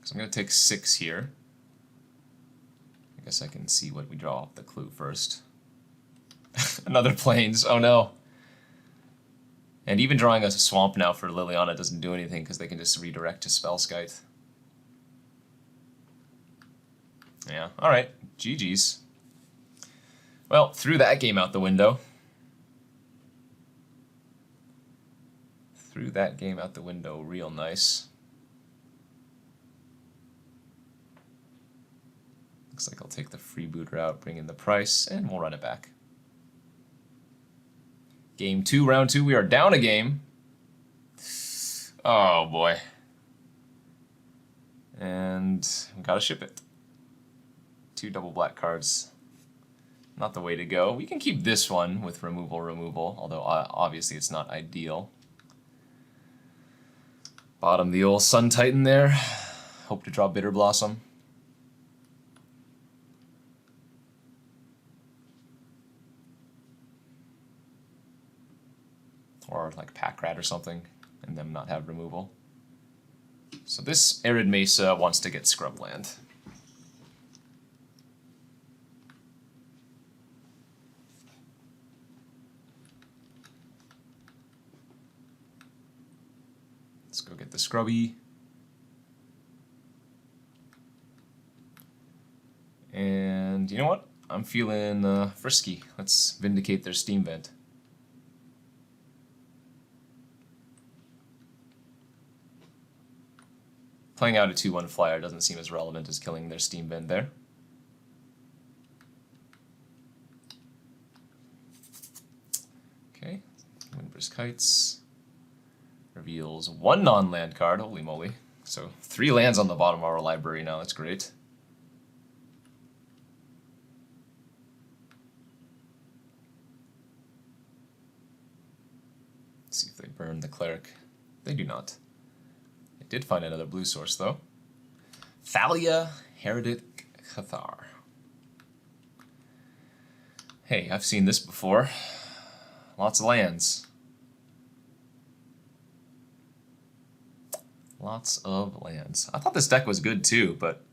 [SPEAKER 1] So I'm going to take 6 here. I guess I can see what we draw off the clue first. Another Plains, oh no. And even drawing us a Swamp now for Liliana doesn't do anything because they can just redirect to Spellskite. Yeah, alright, GG's. Well, threw that game out the window. Threw that game out the window real nice. Looks like I'll take the freeboot route, bring in the price, and we'll run it back. Game 2, round 2, we are down a game. Oh boy. And we gotta ship it. 2 double black cards. Not the way to go. We can keep this one with removal, although obviously it's not ideal. Bottom the old Sun Titan there. Hope to draw Bitter Blossom. Or like Pack Rat or something, and them not have removal. So this Arid Mesa wants to get Scrubland. Let's go get the Scrubby. And you know what? I'm feeling frisky. Let's vindicate their Steam Vent. Playing out a 2-1 flyer doesn't seem as relevant as killing their Steam Vent there. Okay, Windburst Kites. Reveals 1 non-land card, holy moly. So 3 lands on the bottom of our library now, that's great. Let's see if they burn the Cleric. They do not. They did find another blue source though. Thalia Heretic Cathar. Hey, I've seen this before. Lots of lands. Lots of lands. I thought this deck was good too, but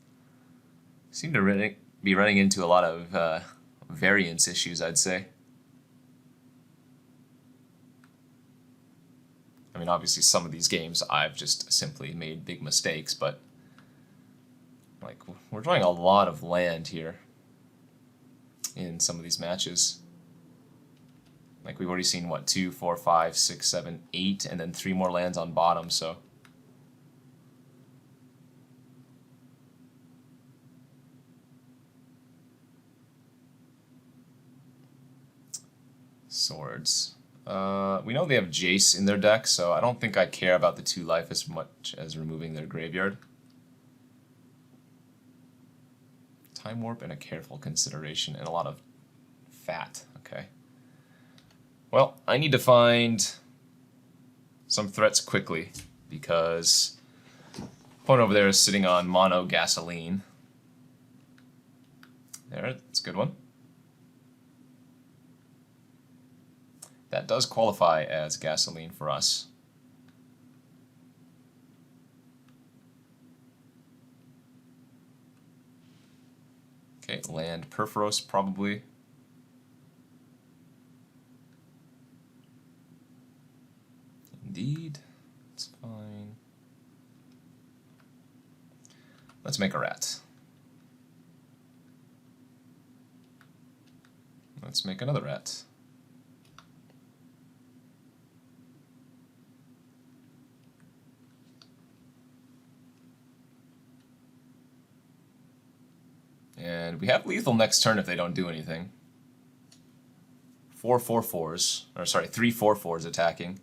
[SPEAKER 1] seemed to be running into a lot of variance issues, I'd say. I mean, obviously some of these games I've just simply made big mistakes, but like we're drawing a lot of land here in some of these matches. Like we've already seen, what, 2, 4, 5, 6, 7, 8, and then 3 more lands on bottom, so. Swords. We know they have Jace in their deck, so I don't think I care about the 2 life as much as removing their graveyard. Time Warp and a careful consideration and a lot of fat. Okay. Well, I need to find some threats quickly because opponent over there is sitting on mono gasoline. There, it's a good one. That does qualify as gasoline for us. Okay, land Perforos probably. Indeed, it's fine. Let's make a rat. Let's make another rat. And we have lethal next turn if they don't do anything. 4/4/4s, or sorry, 3/4/4s attacking.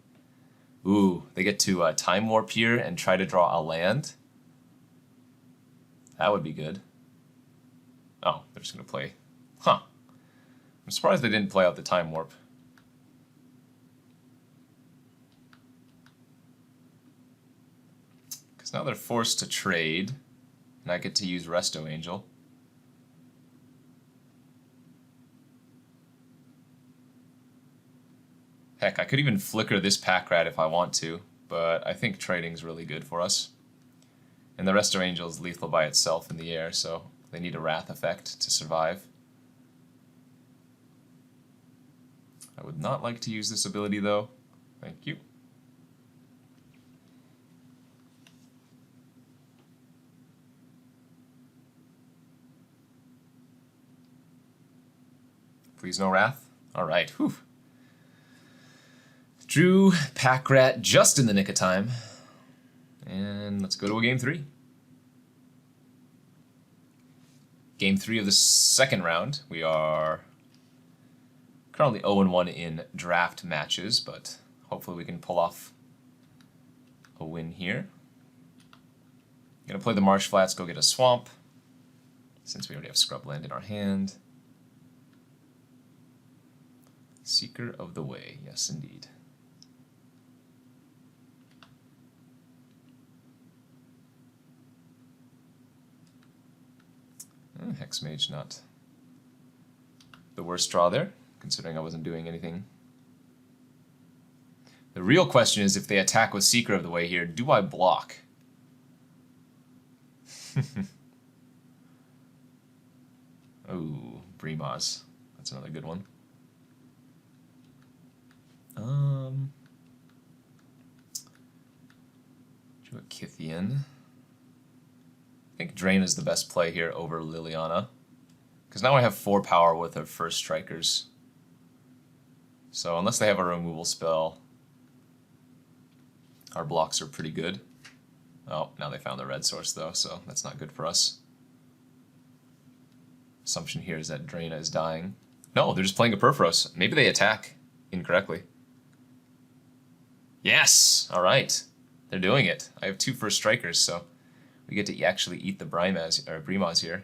[SPEAKER 1] Ooh, they get to time warp here and try to draw a land. That would be good. Oh, they're just gonna play. Huh. I'm surprised they didn't play out the time warp. Because now they're forced to trade, and I get to use Resto Angel. Heck, I could even flicker this pack rat if I want to, but I think trading's really good for us. And the Resto Angel is lethal by itself in the air, so they need a Wrath effect to survive. I would not like to use this ability though. Thank you. Please no Wrath. Alright, whew. Drew pack rat just in the nick of time. And let's go to a game 3. Game 3 of the second round. We are currently 0-1 in draft matches, but hopefully we can pull off a win here. Gonna play the Marsh Flats, go get a swamp, since we already have Scrubland in our hand. Seeker of the Way, yes indeed. Hexmage not the worst draw there, considering I wasn't doing anything. The real question is if they attack with Seeker of the Way here, do I block? Oh, Brimaz. That's another good one. Do a Kithian. I think Drain is the best play here over Liliana, because now I have 4 power with our first strikers. So unless they have a removal spell, our blocks are pretty good. Oh, now they found the red source though, so that's not good for us. Assumption here is that Draina is dying. No, they're just playing a Perforos. Maybe they attack incorrectly. Yes! Alright. They're doing it. I have 2 first strikers, so we get to actually eat the Brimaz here.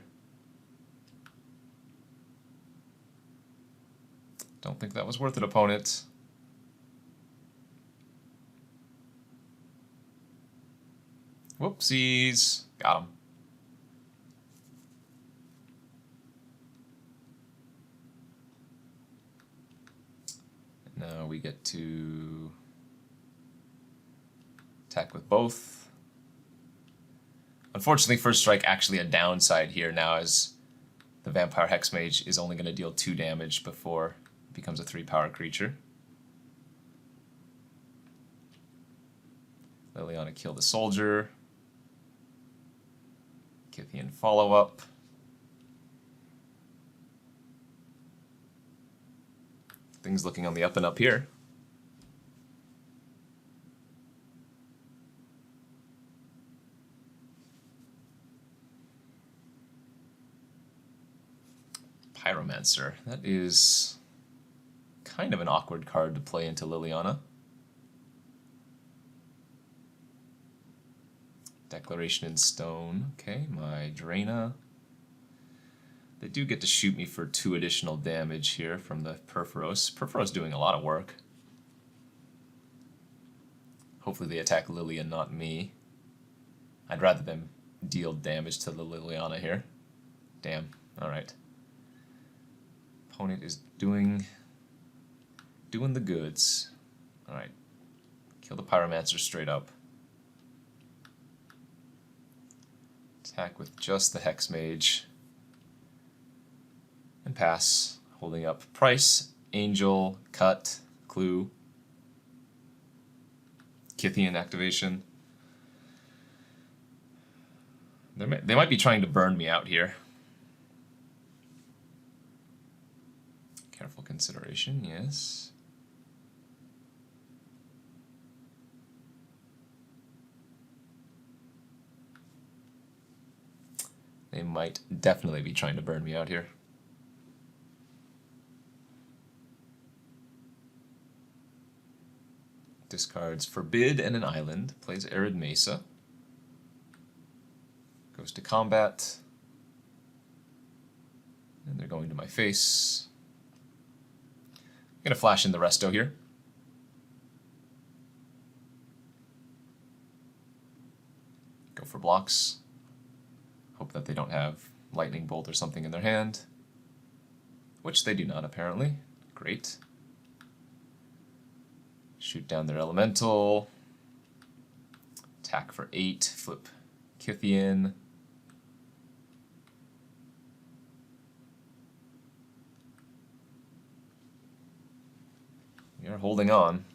[SPEAKER 1] Don't think that was worth it, opponent. Whoopsies. Got him. Now we get to attack with both. Unfortunately, first strike actually a downside here now, as the Vampire Hexmage is only going to deal 2 damage before it becomes a 3-power creature. Liliana kill the soldier. Kithian follow-up. Things looking on the up and up here. Pyromancer. That is kind of an awkward card to play into Liliana. Declaration in Stone. Okay, my Draina. They do get to shoot me for 2 additional damage here from the Perforos. Perforos doing a lot of work. Hopefully they attack Lily and not me. I'd rather them deal damage to the Liliana here. Damn. Alright. Opponent is doing the goods. Alright. Kill the Pyromancer straight up. Attack with just the Hexmage. And pass. Holding up Price, Angel, Cut, Clue. Kithian activation. They might be trying to burn me out here. Careful. consideration, yes. They might definitely be trying to burn me out here. Discards Forbid and an island. Plays Arid Mesa. Goes to combat. And they're going to my face. I'm going to flash in the resto here. Go for blocks. Hope that they don't have Lightning Bolt or something in their hand. Which they do not, apparently. Great. Shoot down their elemental. Attack for 8. Flip Kythian. We are holding on.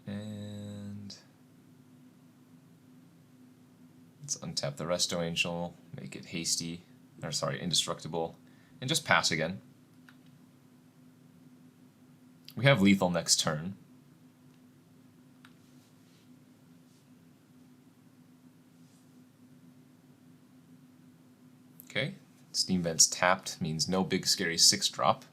[SPEAKER 1] And let's untap the Resto Angel, make it hasty, or sorry, indestructible, and just pass again. We have lethal next turn. Okay, Steam Vents tapped means no big scary 6-drop.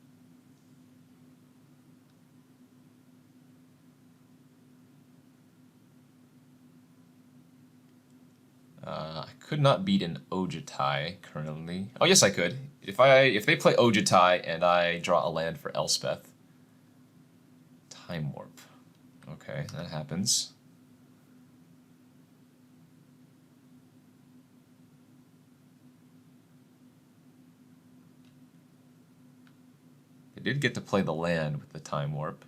[SPEAKER 1] I could not beat an Ojutai currently. Oh yes, I could. If they play Ojutai and I draw a land for Elspeth. Time Warp. Okay, that happens. They did get to play the land with the Time Warp.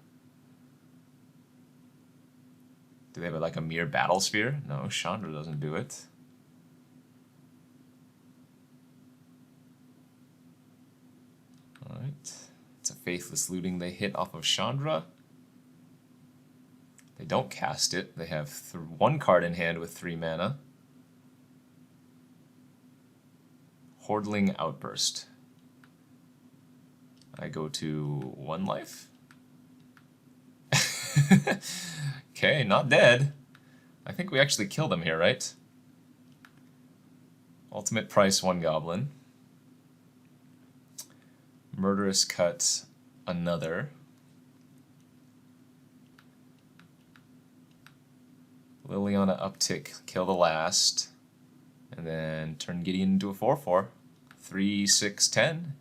[SPEAKER 1] Do they have like a mere Battle Sphere? No, Chandra doesn't do it. Alright, it's a Faithless Looting they hit off of Chandra. They don't cast it. They have one card in hand with 3 mana. Hordling Outburst. I go to 1 life. Okay, not dead. I think we actually killed him here, right? Ultimate price 1 goblin. Murderous Cut another. Liliana uptick, kill the last. And then turn Gideon into a 4/4. 3, 6, 10.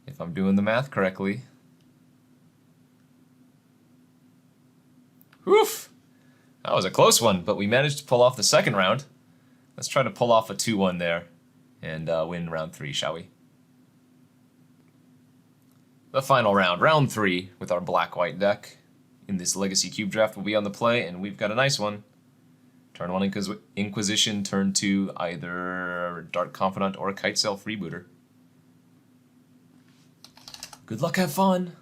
[SPEAKER 1] If I'm doing the math correctly. Woof! That was a close one, but we managed to pull off the second round. Let's try to pull off a 2-1 there and win round 3, shall we? The final round, round 3, with our black-white deck in this Legacy Cube draft will be on the play, and we've got a nice one. Turn 1 Inquisition, turn 2 either Dark Confidant or Kitesail Freebooter. Good luck, have fun!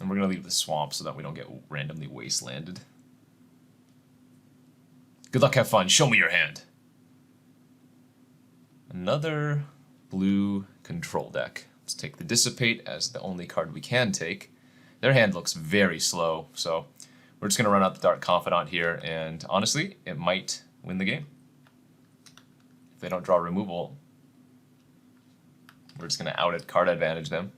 [SPEAKER 1] And we're going to leave the swamp so that we don't get randomly wastelanded. Good luck, have fun, show me your hand! Another blue control deck. Let's take the Dissipate as the only card we can take. Their hand looks very slow, so we're just going to run out the Dark Confidant here, and honestly, it might win the game. If they don't draw removal, we're just going to out-it card advantage them.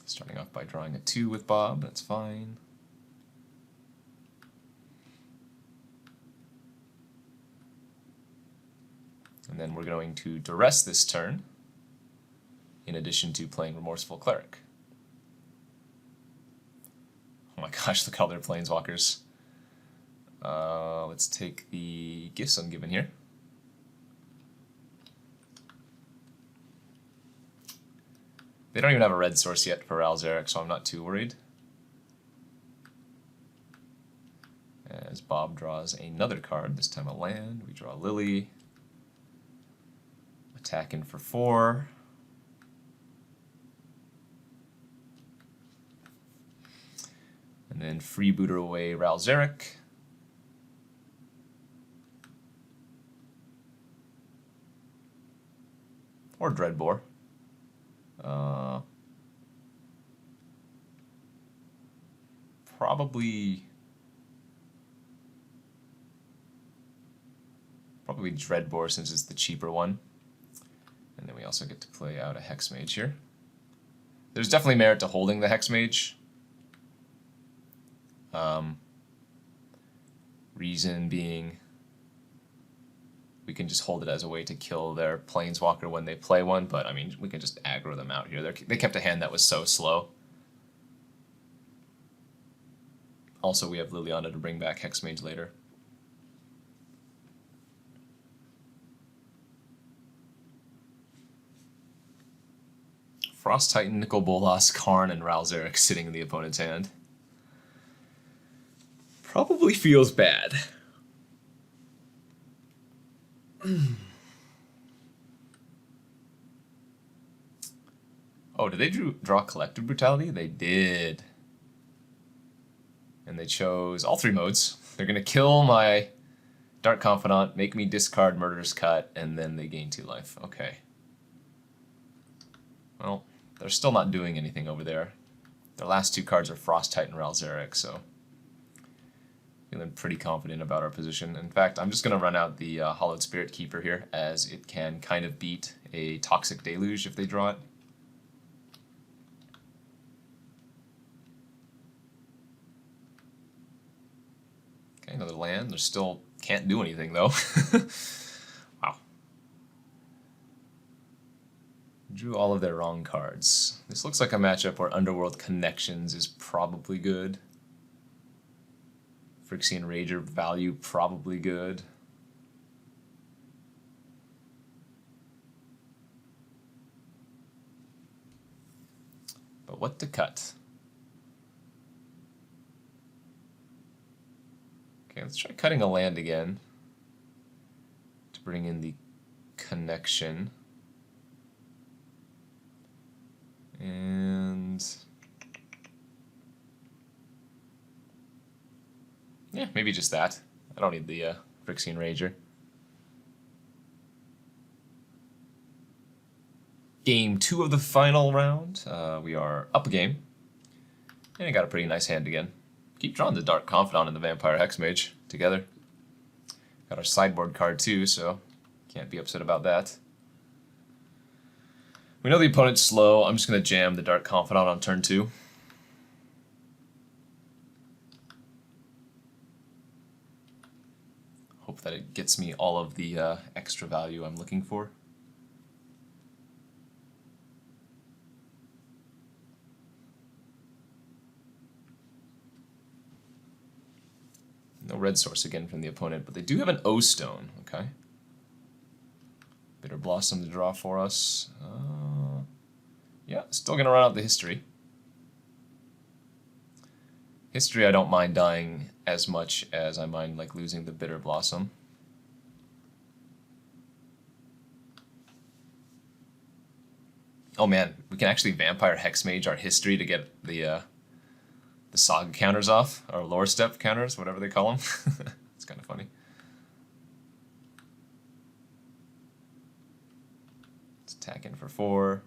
[SPEAKER 1] Starting off by drawing a 2 with Bob, that's fine. And then we're going to duress this turn, in addition to playing Remorseful Cleric. Oh my gosh, look at all their planeswalkers. Let's take the Gifts Ungiven here. They don't even have a red source yet for Alzeric, so I'm not too worried. As Bob draws another card, this time a land, we draw Lily. Attacking for 4. And then freebooter away Ralzeric. Or Dreadbore. Probably Dreadbore since it's the cheaper one. And then we also get to play out a Hexmage here. There's definitely merit to holding the Hexmage. Reason being, we can just hold it as a way to kill their Planeswalker when they play one, but I mean, we can just aggro them out here. They kept a hand that was so slow. Also, we have Liliana to bring back Hexmage later. Frost Titan, Nicol Bolas, Karn, and Ralzeric sitting in the opponent's hand. Probably feels bad. Oh, did they draw Collective Brutality? They did. And they chose all three modes. They're going to kill my Dark Confidant, make me discard Murderous Cut, and then they gain 2 life. Okay. Well, they're still not doing anything over there. Their last 2 cards are Frost Titan, Ralzeric, so feeling pretty confident about our position. In fact, I'm just going to run out the Hallowed Spirit Keeper here, as it can kind of beat a Toxic Deluge if they draw it. Okay, another land. They still can't do anything, though. Wow. Drew all of their wrong cards. This looks like a matchup where Underworld Connections is probably good. Phyrexian Rager value, probably good. But what to cut? Okay, let's try cutting a land again to bring in the connection. And yeah, maybe just that. I don't need the Phyrexian Rager. Game 2 of the final round. We are up a game. And I got a pretty nice hand again. Keep drawing the Dark Confidant and the Vampire Hexmage together. Got our sideboard card too, so can't be upset about that. We know the opponent's slow. I'm just going to jam the Dark Confidant on turn 2. Hope that it gets me all of the extra value I'm looking for. No red source again from the opponent, but they do have an O-Stone, okay. Bitter Blossom to draw for us. Yeah, still going to run out the history. History I don't mind dying as much as I mind like losing the Bitter Blossom. Oh man, we can actually Vampire Hexmage our history to get the Saga counters off, or Lore Step counters, whatever they call them. It's kind of funny. Let's attack in for 4.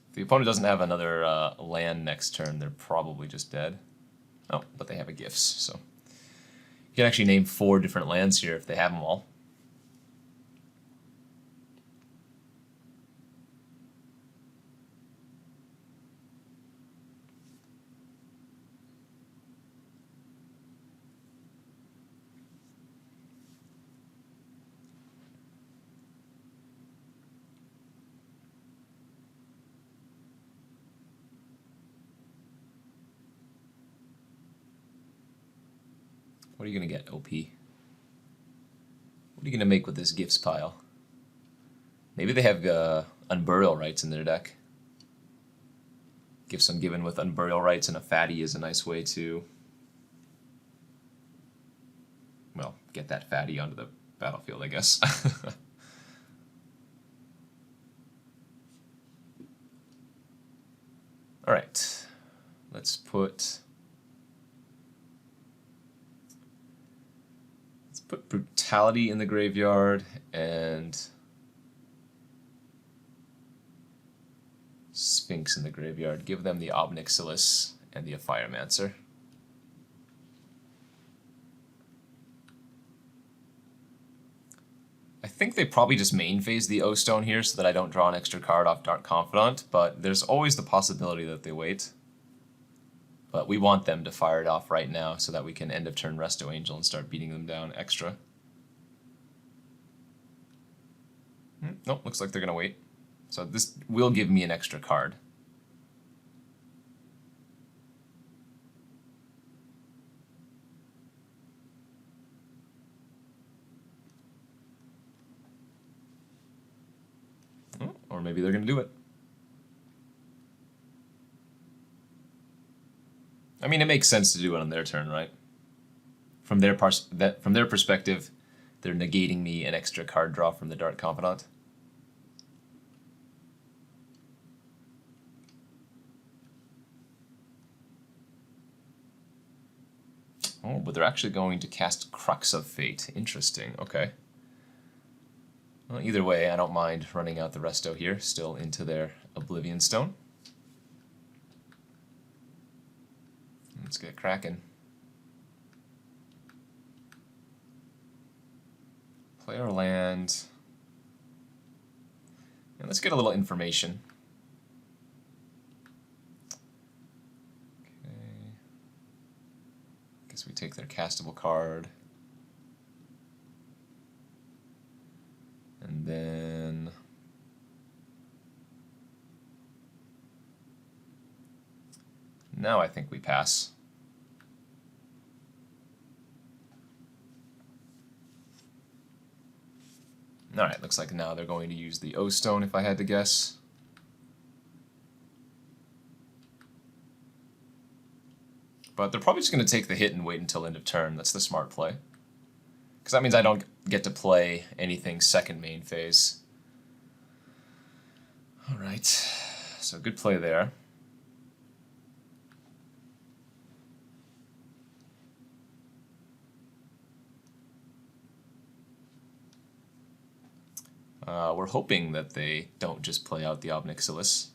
[SPEAKER 1] If the opponent doesn't have another land next turn, they're probably just dead. Oh, but they have a Gifts, so you can actually name 4 different lands here if they have them all. What are you going to get, OP? What are you going to make with this gifts pile? Maybe they have Unburial Rites in their deck. Gifts Ungiven with Unburial Rites and a Fatty is a nice way to, well, get that Fatty onto the battlefield, I guess. All right, let's put Brutality in the graveyard and Sphinx in the graveyard. Give them the Obnixilis and the Firemancer. I think they probably just main phase the O-Stone here so that I don't draw an extra card off Dark Confidant, but there's always the possibility that they wait. But we want them to fire it off right now so that we can end of turn Resto Angel and start beating them down extra. Nope, looks like they're going to wait. So this will give me an extra card. Or maybe they're going to do it. I mean, it makes sense to do it on their turn, right? From their perspective, they're negating me an extra card draw from the Dark Confidant. Oh, but they're actually going to cast Crux of Fate. Interesting. Okay. Well, either way, I don't mind running out the Resto here, still into their Oblivion Stone. Let's get cracking. Play our land. And let's get a little information. Okay. Guess we take their castable card. And then now I think we pass. Alright, looks like now they're going to use the O-Stone if I had to guess. But they're probably just going to take the hit and wait until end of turn. That's the smart play. Because that means I don't get to play anything second main phase. Alright, so good play there. We're hoping that they don't just play out the Obnixilis.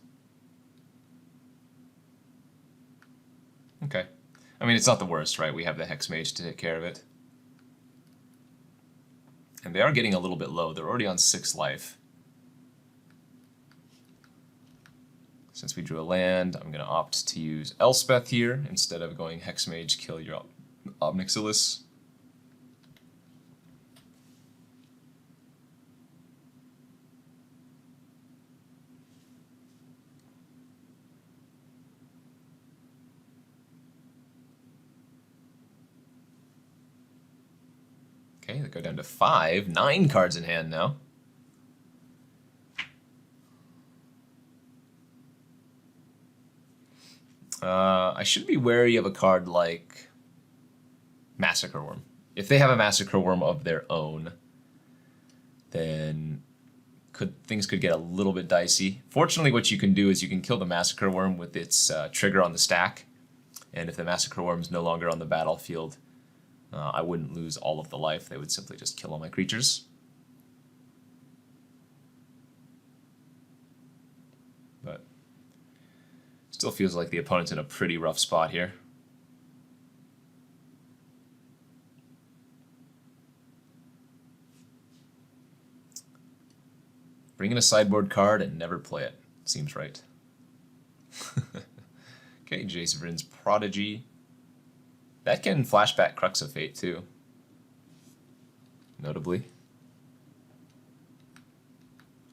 [SPEAKER 1] Okay. I mean, it's not the worst, right? We have the Hex Mage to take care of it. And they are getting a little bit low. They're already on 6 life. Since we drew a land, I'm going to opt to use Elspeth here instead of going Hex Mage, kill your Obnixilis. Okay, they go down to 5, 9 cards in hand now. I should be wary of a card like Massacre Worm. If they have a Massacre Worm of their own, then things could get a little bit dicey. Fortunately, what you can do is you can kill the Massacre Worm with its trigger on the stack, and if the Massacre Worm is no longer on the battlefield, I wouldn't lose all of the life. They would simply just kill all my creatures. But still feels like the opponent's in a pretty rough spot here. Bring in a sideboard card and never play it. Seems right. Okay, Jace Vryn's Prodigy. That can flashback Crux of Fate too. Notably.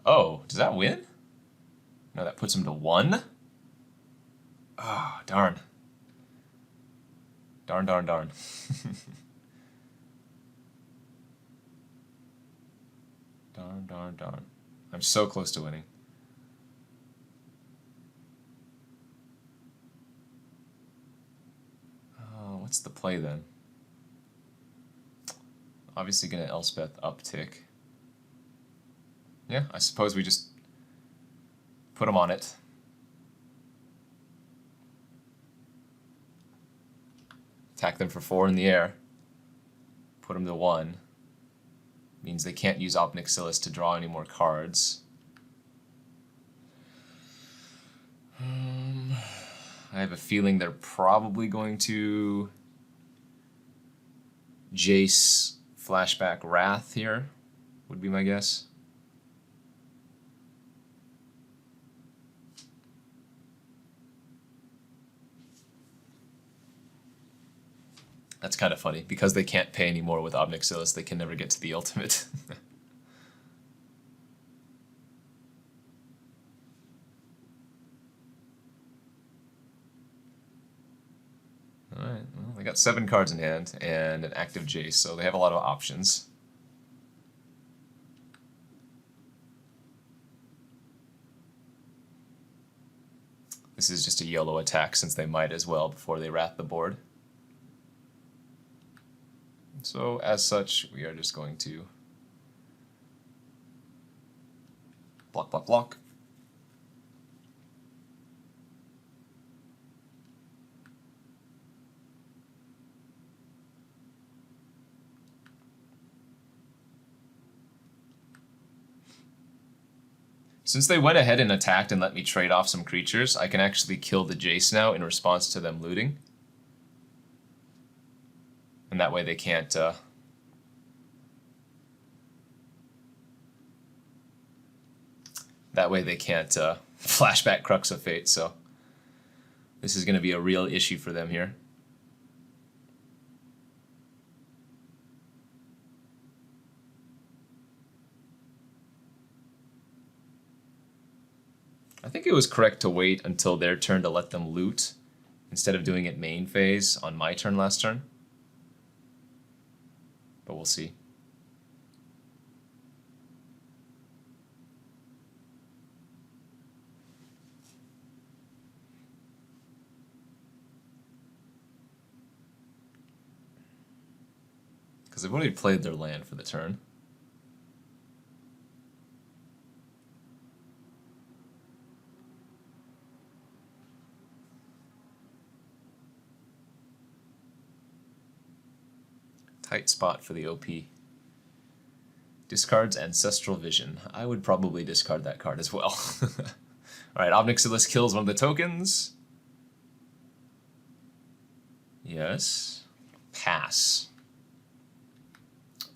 [SPEAKER 1] Oh, does that win? No, that puts him to 1? Ah, oh, darn. Darn, darn, darn. Darn, darn, darn. I'm so close to winning. What's the play then? Obviously gonna Elspeth uptick. Yeah, I suppose we just put him on it. Attack them for 4 in the air. Put them to 1. Means they can't use Obnixilis to draw any more cards. I have a feeling they're probably going to Jace Flashback Wrath here, would be my guess. That's kind of funny. Because they can't pay anymore with Obnixilis, they can never get to the ultimate. Alright, well, they got 7 cards in hand and an active Jace, so they have a lot of options. This is just a YOLO attack since they might as well before they wrath the board. So as such, we are just going to block, block, block. Since they went ahead and attacked and let me trade off some creatures, I can actually kill the Jace now in response to them looting. And that way they can't flashback Crux of Fate, so this is going to be a real issue for them here. I think it was correct to wait until their turn to let them loot instead of doing it main phase on my turn last turn. But we'll see. Because they've already played their land for the turn. Tight spot for the OP. Discards Ancestral Vision. I would probably discard that card as well. Alright, Obnixilis kills one of the tokens. Yes. Pass.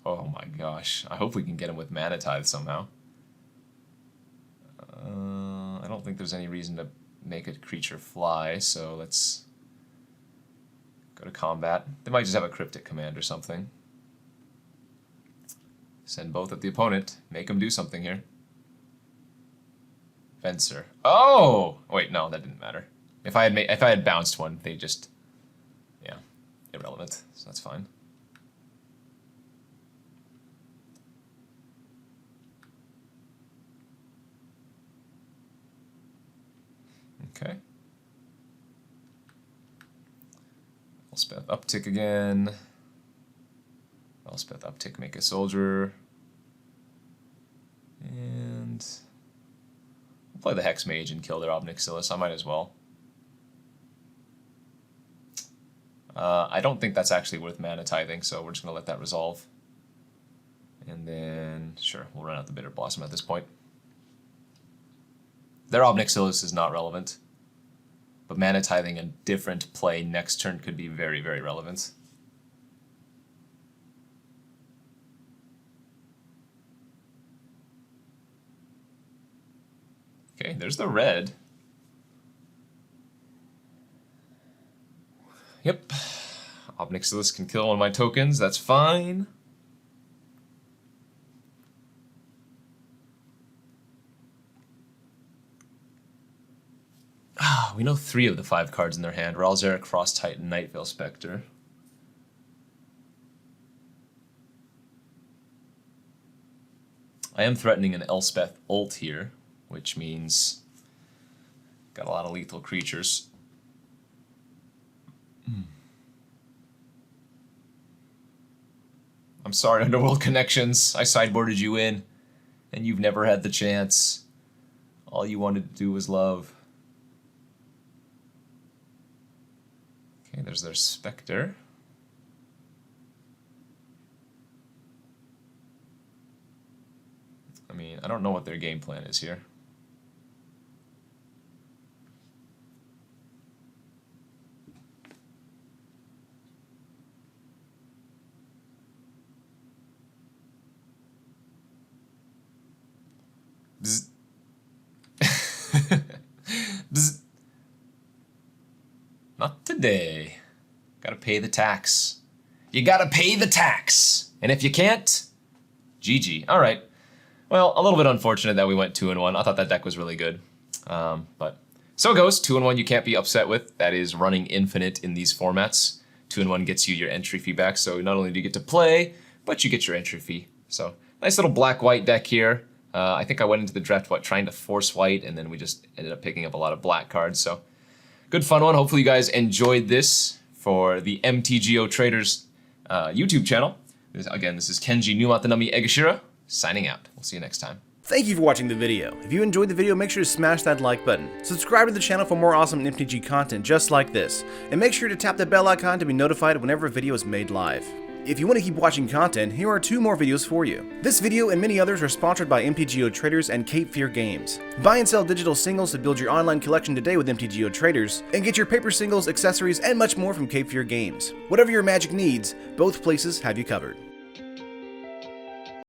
[SPEAKER 1] Oh my gosh. I hope we can get him with Mana Tithe somehow. I don't think there's any reason to make a creature fly, so let's go to combat. They might just have a Cryptic Command or something. Send both at the opponent. Make them do something here. Fencer. Oh! Wait, no, that didn't matter. If I had bounced one, they just... yeah, irrelevant. So that's fine. Okay. Elspeth uptick again. Elspeth uptick, make a soldier. And we'll play the Hex Mage and kill their Obnixilis. I might as well. I don't think that's actually worth mana tithing, so we're just going to let that resolve. And then, sure, we'll run out the Bitter Blossom at this point. Their Obnixilis is not relevant. But mana tithing a different play next turn could be very, very relevant. Okay, there's the red. Yep. Obnixilis can kill one of my tokens, that's fine. We know 3 of the 5 cards in their hand. Ralzeric, Frost Titan, Nightveil Spectre. I am threatening an Elspeth ult here, which means got a lot of lethal creatures. I'm sorry, Underworld Connections. I sideboarded you in, and you've never had the chance. All you wanted to do was love. Okay, there's their Spectre. mean, I don't know what their game plan is here. Bzz. Bzz. Not today. Gotta pay the tax. You gotta pay the tax. And if you can't, GG. All right. Well, a little bit unfortunate that we went 2-1. I thought that deck was really good. But so it goes. 2-1 you can't be upset with. That is running infinite in these formats. 2-1 gets you your entry fee back. So not only do you get to play, but you get your entry fee. So nice little black-white deck here. I think I went into the draft, trying to force white, and then we just ended up picking up a lot of black cards. So good fun one. Hopefully you guys enjoyed this for the MTGO Traders YouTube channel. Again, this is Kenji NumottheNummy Egashira, signing out. We'll see you next time.
[SPEAKER 2] Thank you for watching the video. If you enjoyed the video, make sure to smash that like button. Subscribe to the channel for more awesome MTG content just like this. And make sure to tap the bell icon to be notified whenever a video is made live. If you want to keep watching content, here are 2 more videos for you. This video and many others are sponsored by MTGO Traders and Cape Fear Games. Buy and sell digital singles to build your online collection today with MTGO Traders, and get your paper singles, accessories, and much more from Cape Fear Games. Whatever your Magic needs, both places have you covered.